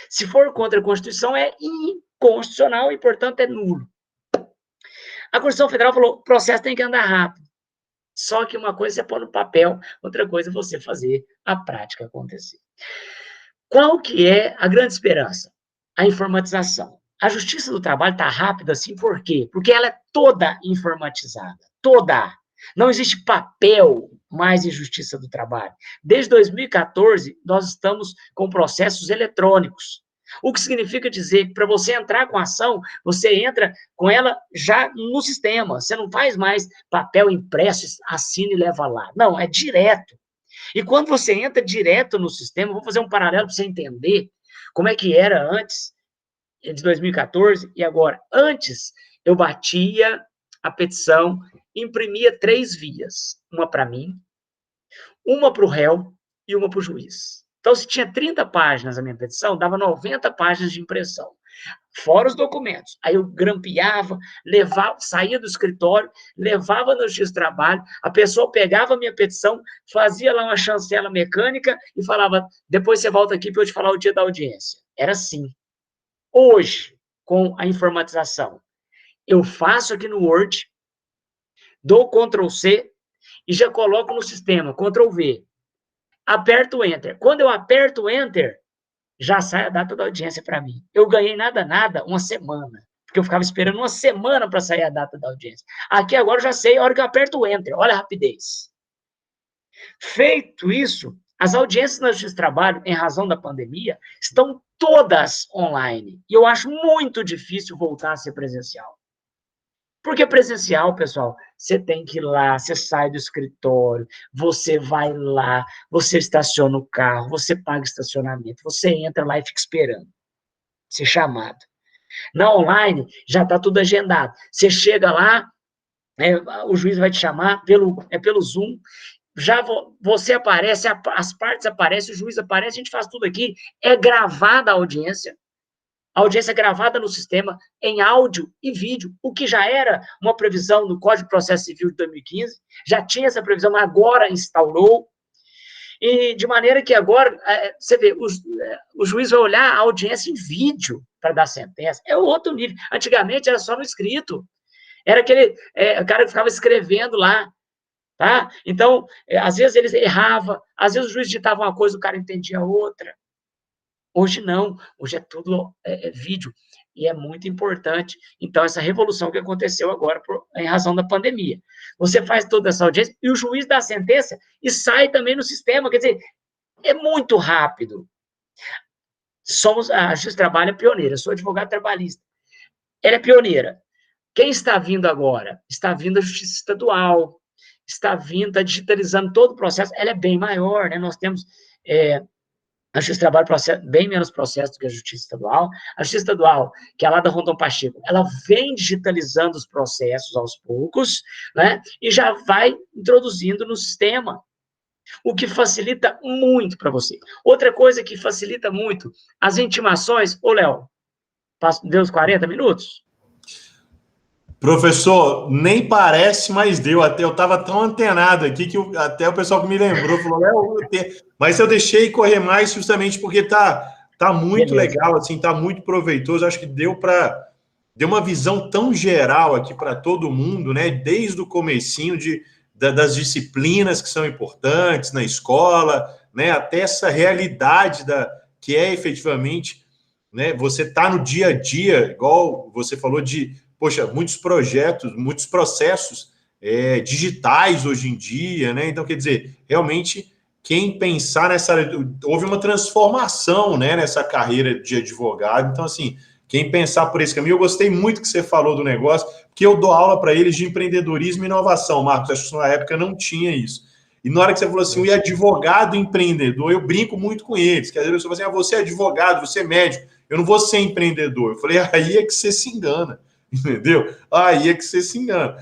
Se for contra a Constituição, é inconstitucional e, portanto, é nulo. A Constituição Federal falou, o processo tem que andar rápido. Só que uma coisa é pôr no papel, outra coisa é você fazer a prática acontecer. Qual que é a grande esperança? A informatização. A Justiça do Trabalho está rápida assim, por quê? Porque ela é toda informatizada, toda. Não existe papel mais em Justiça do Trabalho. Desde 2014, nós estamos com processos eletrônicos. O que significa dizer que para você entrar com a ação, você entra com ela já no sistema. Você não faz mais papel impresso, assina e leva lá. Não, é direto. E quando você entra direto no sistema, vou fazer um paralelo para você entender como é que era antes de 2014 e agora. Antes, eu batia a petição, imprimia 3 vias. Uma para mim, uma para o réu e uma para o juiz. Então, se tinha 30 páginas a minha petição, dava 90 páginas de impressão. Fora os documentos. Aí eu grampeava, levava, saía do escritório, levava no Justiça do Trabalho, a pessoa pegava a minha petição, fazia lá uma chancela mecânica e falava, depois você volta aqui para eu te falar o dia da audiência. Era assim. Hoje, com a informatização, eu faço aqui no Word, dou Ctrl+C e já coloco no sistema, Ctrl+V. Aperto o Enter. Quando eu aperto o Enter, já sai a data da audiência para mim. Eu ganhei nada, uma semana. Porque eu ficava esperando uma semana para sair a data da audiência. Aqui agora eu já sei a hora que eu aperto o Enter. Olha a rapidez. Feito isso, as audiências na Justiça do Trabalho, em razão da pandemia, estão todas online. E eu acho muito difícil voltar a ser presencial. Porque presencial, pessoal, você tem que ir lá, você sai do escritório, você vai lá, você estaciona o carro, você paga estacionamento, você entra lá e fica esperando ser chamado. Na online, já está tudo agendado. Você chega lá, o juiz vai te chamar pelo Zoom, já você aparece, as partes aparecem, o juiz aparece, a gente faz tudo aqui, é gravada a audiência gravada no sistema, em áudio e vídeo, o que já era uma previsão no Código de Processo Civil de 2015, já tinha essa previsão, mas agora instaurou, e de maneira que agora, você vê, o juiz vai olhar a audiência em vídeo para dar sentença, é outro nível. Antigamente era só no escrito, era aquele o cara que ficava escrevendo lá, tá? Então, às vezes eles erravam, às vezes o juiz digitava uma coisa, o cara entendia outra. Hoje não, hoje é tudo vídeo, e é muito importante. Então, essa revolução que aconteceu agora em razão da pandemia. Você faz toda essa audiência, e o juiz dá a sentença e sai também no sistema, quer dizer, é muito rápido. A Justiça do Trabalho é pioneira, eu sou advogado trabalhista. Ela é pioneira. Quem está vindo agora? Está vindo a Justiça Estadual, está digitalizando todo o processo, ela é bem maior, né? Nós temos... A Justiça do Trabalho bem menos processo do que a Justiça Estadual. A Justiça Estadual, que é lá da Rondon Pacheco, ela vem digitalizando os processos aos poucos, né? E já vai introduzindo no sistema, o que facilita muito para você. Outra coisa que facilita muito, as intimações. Ô, Léo, deu os 40 minutos? Professor, nem parece, mas deu. Até eu estava tão antenado aqui que até o pessoal que me lembrou falou, mas eu deixei correr mais justamente porque tá muito legal, assim, tá muito proveitoso. Acho que deu uma visão tão geral aqui para todo mundo, né? Desde o comecinho das disciplinas que são importantes na escola, né? Até essa realidade que é efetivamente, né? Você tá no dia a dia, igual você falou poxa, muitos projetos, muitos processos digitais hoje em dia, né? Então, quer dizer, realmente, quem pensar houve uma transformação, né, nessa carreira de advogado. Então, assim, quem pensar por esse caminho, eu gostei muito que você falou do negócio, porque eu dou aula para eles de empreendedorismo e inovação, Marcos. Acho que na época não tinha isso. E na hora que você falou assim, o advogado empreendedor, eu brinco muito com eles, que às vezes a pessoa fala assim, você é advogado, você é médico, eu não vou ser empreendedor. Eu falei, aí é que você se engana. Entendeu? Aí é que você se engana.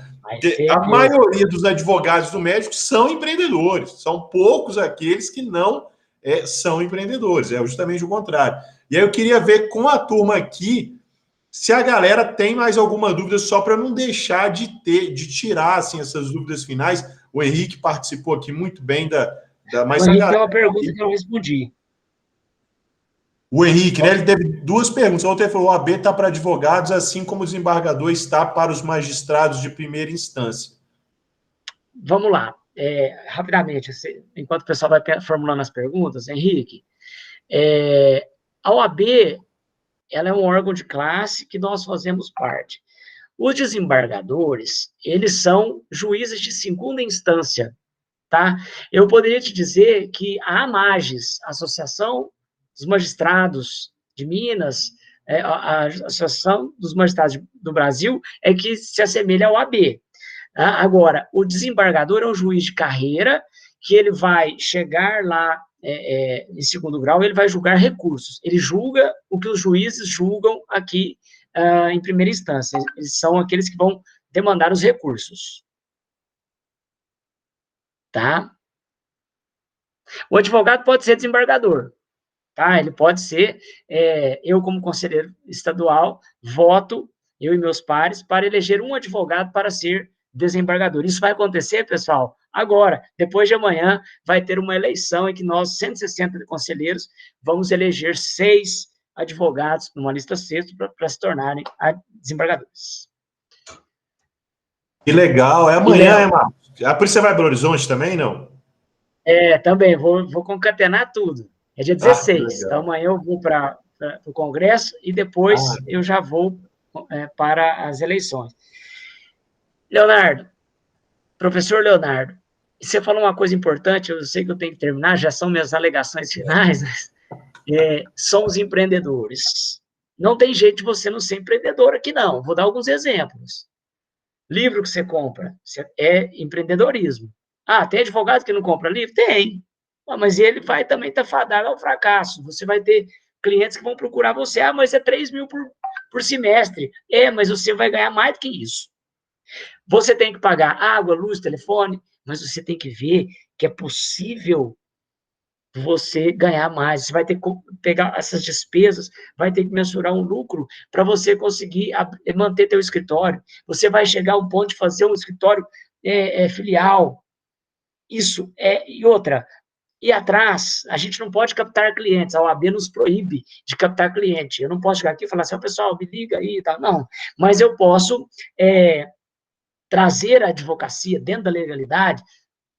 A maioria dos advogados do médico são empreendedores. São poucos aqueles que não são empreendedores. É justamente o contrário. E aí eu queria ver com a turma aqui se a galera tem mais alguma dúvida, só para não deixar de tirar assim, essas dúvidas finais. O Henrique participou aqui muito bem Mas o Henrique tem uma pergunta que eu não respondi. O Henrique, né, ele teve duas perguntas. Outra ele falou: o AB está para advogados, assim como o desembargador está para os magistrados de primeira instância. Vamos lá. Rapidamente, enquanto o pessoal vai formulando as perguntas, Henrique, a OAB, ela é um órgão de classe que nós fazemos parte. Os desembargadores, eles são juízes de segunda instância, tá? Eu poderia te dizer que a AMAGES, Associação dos Magistrados de Minas, a Associação dos Magistrados do Brasil, é que se assemelha ao AB. Tá? Agora, o desembargador é um juiz de carreira que ele vai chegar lá em segundo grau, ele vai julgar recursos. Ele julga o que os juízes julgam aqui em primeira instância. Eles são aqueles que vão demandar os recursos. Tá? O advogado pode ser desembargador. Tá? Ele pode ser, eu como conselheiro estadual, voto, eu e meus pares, para eleger um advogado para ser desembargador. Isso vai acontecer, pessoal, agora. Depois de amanhã, vai ter uma eleição em que nós, 160 conselheiros, vamos eleger 6 advogados numa lista sexta para se tornarem desembargadores. Que legal. É amanhã, Marcos? Por isso você vai para Belo Horizonte também, não? Também. Vou concatenar tudo. É dia 16. Então, amanhã eu vou para o Congresso e depois eu já vou para as eleições. Leonardo, professor Leonardo, você falou uma coisa importante, eu sei que eu tenho que terminar, já são minhas alegações finais, mas somos empreendedores. Não tem jeito de você não ser empreendedor aqui, não. Vou dar alguns exemplos. Livro que você compra é empreendedorismo. Tem advogado que não compra livro? Tem. Mas ele vai também estar fadado ao fracasso. Você vai ter clientes que vão procurar você. Mas é 3 mil por semestre. Mas você vai ganhar mais do que isso. Você tem que pagar água, luz, telefone, mas você tem que ver que é possível você ganhar mais. Você vai ter que pegar essas despesas, vai ter que mensurar um lucro para você conseguir manter teu escritório. Você vai chegar ao ponto de fazer um escritório filial. Isso e outra. E atrás, a gente não pode captar clientes, a OAB nos proíbe de captar cliente. Eu não posso chegar aqui e falar assim, pessoal, me liga aí e tal. Não, mas eu posso trazer a advocacia dentro da legalidade,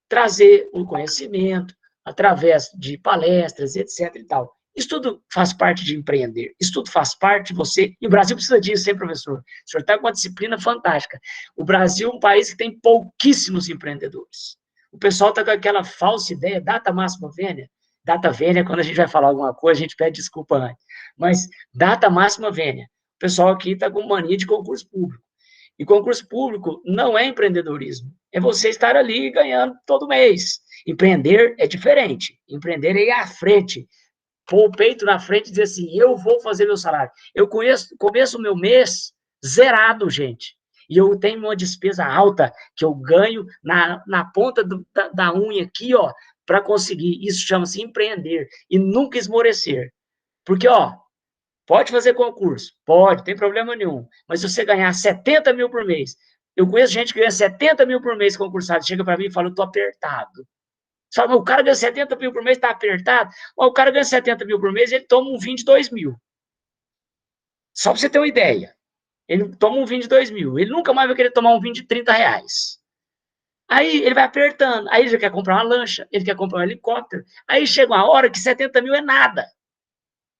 trazer o conhecimento através de palestras, etc. e tal. Isso tudo faz parte de empreender, isso tudo faz parte de você, e o Brasil precisa disso, hein, professor? O senhor está com uma disciplina fantástica. O Brasil é um país que tem pouquíssimos empreendedores. O pessoal está com aquela falsa ideia, data máxima vênia. Data vênia, quando a gente vai falar alguma coisa, a gente pede desculpa antes. Mas data máxima vênia. O pessoal aqui está com mania de concurso público. E concurso público não é empreendedorismo. É você estar ali ganhando todo mês. Empreender é diferente. Empreender é ir à frente. Pôr o peito na frente e dizer assim, eu vou fazer meu salário. Eu começo o meu mês zerado, gente. E eu tenho uma despesa alta que eu ganho na ponta da unha aqui, ó, para conseguir. Isso chama-se empreender. E nunca esmorecer. Porque, pode fazer concurso? Pode, tem problema nenhum. Mas se você ganhar 70 mil por mês, eu conheço gente que ganha 70 mil por mês concursado, chega para mim e fala, eu tô apertado. Você fala, o cara ganha 70 mil por mês, tá apertado? O cara ganha 70 mil por mês, ele toma um vinho de 2 mil. Só para você ter uma ideia. Ele toma um vinho de 2 mil. Ele nunca mais vai querer tomar um vinho de 30 reais. Aí ele vai apertando. Aí ele já quer comprar uma lancha, ele quer comprar um helicóptero. Aí chega uma hora que 70 mil é nada.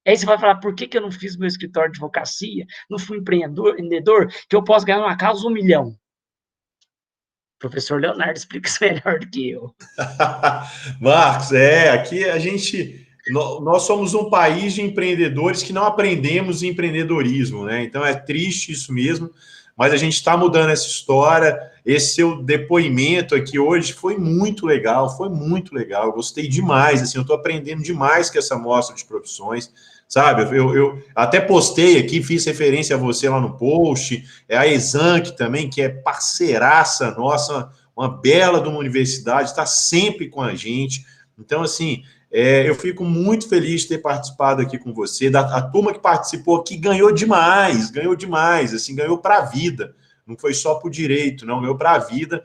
Aí você vai falar, por que eu não fiz meu escritório de advocacia, não fui empreendedor, que eu posso ganhar uma causa 1 milhão? O professor Leonardo explica isso melhor do que eu. Marcos, aqui nós somos um país de empreendedores que não aprendemos empreendedorismo, né? Então é triste isso mesmo, mas a gente está mudando essa história. Esse seu depoimento aqui hoje foi muito legal, eu gostei demais, assim, eu estou aprendendo demais com essa mostra de profissões, sabe? Eu até postei aqui, fiz referência a você lá no post, a Exanc também, que é parceiraça nossa, uma bela de uma universidade, está sempre com a gente. Então, assim, eu fico muito feliz de ter participado aqui com você, a turma que participou aqui ganhou demais, assim, ganhou para a vida, não foi só para o direito, não, ganhou para a vida.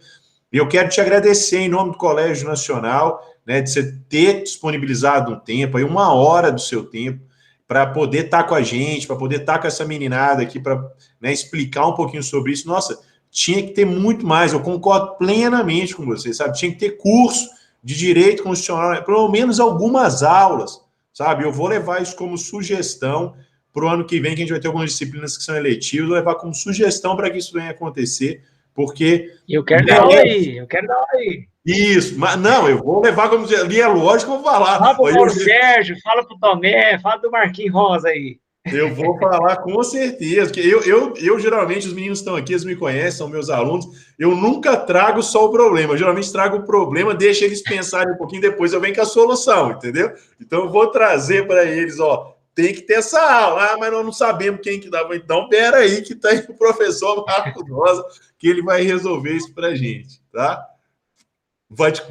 E eu quero te agradecer em nome do Colégio Nacional, né, de você ter disponibilizado um tempo, aí 1 hora do seu tempo, para poder estar com a gente, para poder estar com essa meninada aqui, para, né, explicar um pouquinho sobre isso. Nossa, tinha que ter muito mais, eu concordo plenamente com você, sabe? Tinha que ter curso de direito constitucional, pelo menos algumas aulas, sabe? Eu vou levar isso como sugestão para o ano que vem, que a gente vai ter algumas disciplinas que são eletivas, vou levar como sugestão para que isso venha acontecer, porque Eu quero dar aula aí, eu quero dar aula aí. isso, mas não, eu vou levar como ali é lógico, eu vou falar. Fala pro Paulo Sérgio, fala pro Tomé, fala do Marquinhos Rosa aí. Eu vou falar com certeza, porque eu geralmente, os meninos estão aqui, eles me conhecem, são meus alunos, eu nunca trago só o problema, eu geralmente trago o problema, deixo eles pensarem um pouquinho, depois eu venho com a solução, entendeu? Então eu vou trazer para eles, ó, tem que ter essa aula, mas nós não sabemos quem que dá, então pera aí que tá aí o professor Marcos Rosa, que ele vai resolver isso para a gente, tá?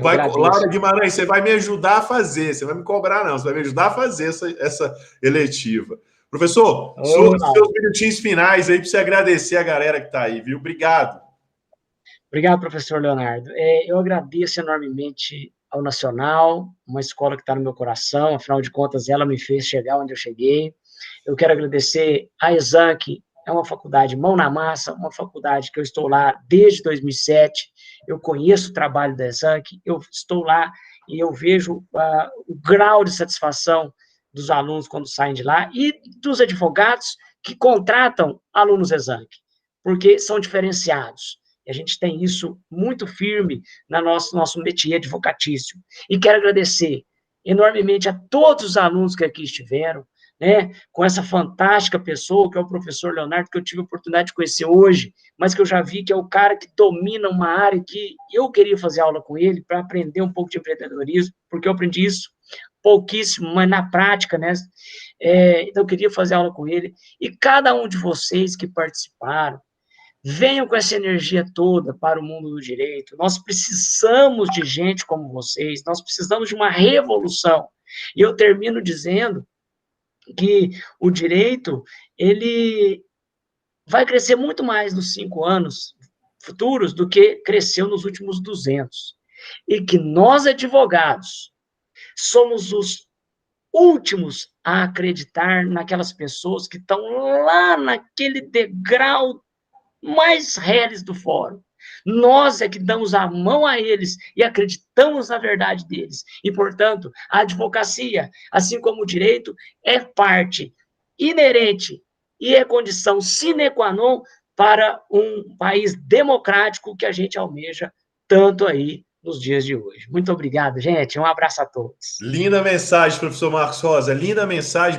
Laura Guimarães, você vai me ajudar a fazer, você vai me cobrar, não, você vai me ajudar a fazer essa eletiva. Professor, seus minutinhos finais aí para você agradecer a galera que está aí, viu? Obrigado. Obrigado, professor Leonardo. Eu agradeço enormemente ao Nacional, uma escola que está no meu coração, afinal de contas, ela me fez chegar onde eu cheguei. Eu quero agradecer a Exanc, é uma faculdade mão na massa, uma faculdade que eu estou lá desde 2007, eu conheço o trabalho da Exanc, eu estou lá e eu vejo o grau de satisfação dos alunos quando saem de lá e dos advogados que contratam alunos Exanc, porque são diferenciados. E a gente tem isso muito firme no nosso métier advocatício. E quero agradecer enormemente a todos os alunos que aqui estiveram, né, com essa fantástica pessoa, que é o professor Leonardo, que eu tive a oportunidade de conhecer hoje, mas que eu já vi que é o cara que domina uma área que eu queria fazer aula com ele para aprender um pouco de empreendedorismo, porque eu aprendi isso pouquíssimo, mas na prática, né? Então, eu queria fazer aula com ele. E cada um de vocês que participaram, venham com essa energia toda para o mundo do direito. Nós precisamos de gente como vocês, nós precisamos de uma revolução. E eu termino dizendo que o direito, ele vai crescer muito mais nos 5 anos futuros do que cresceu nos últimos 200. E que nós, advogados, somos os últimos a acreditar naquelas pessoas que estão lá naquele degrau mais reles do fórum. Nós é que damos a mão a eles e acreditamos na verdade deles. E, portanto, a advocacia, assim como o direito, é parte inerente e é condição sine qua non para um país democrático que a gente almeja tanto aí nos dias de hoje. Muito obrigado, gente. Um abraço a todos. Linda mensagem, professor Marcos Rosa. Linda mensagem,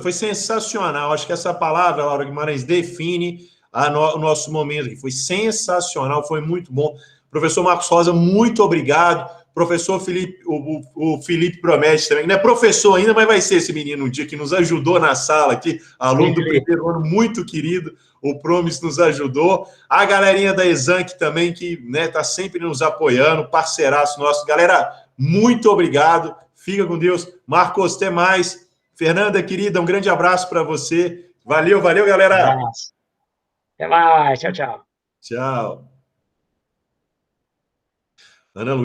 foi sensacional. Acho que essa palavra, Laura Guimarães, define o nosso momento aqui. Foi sensacional, foi muito bom. Professor Marcos Rosa, muito obrigado. Professor Felipe, o Felipe promete também, não é professor ainda, mas vai ser esse menino um dia que nos ajudou na sala aqui, aluno do primeiro ano, muito querido, o Promis nos ajudou. A galerinha da Exanc também, que está sempre nos apoiando, parceiraço nosso. Galera, muito obrigado, fica com Deus. Marcos, até mais. Fernanda, querida, um grande abraço para você. Valeu, valeu, galera. Até mais, tchau, tchau. Tchau. Ana Luísa.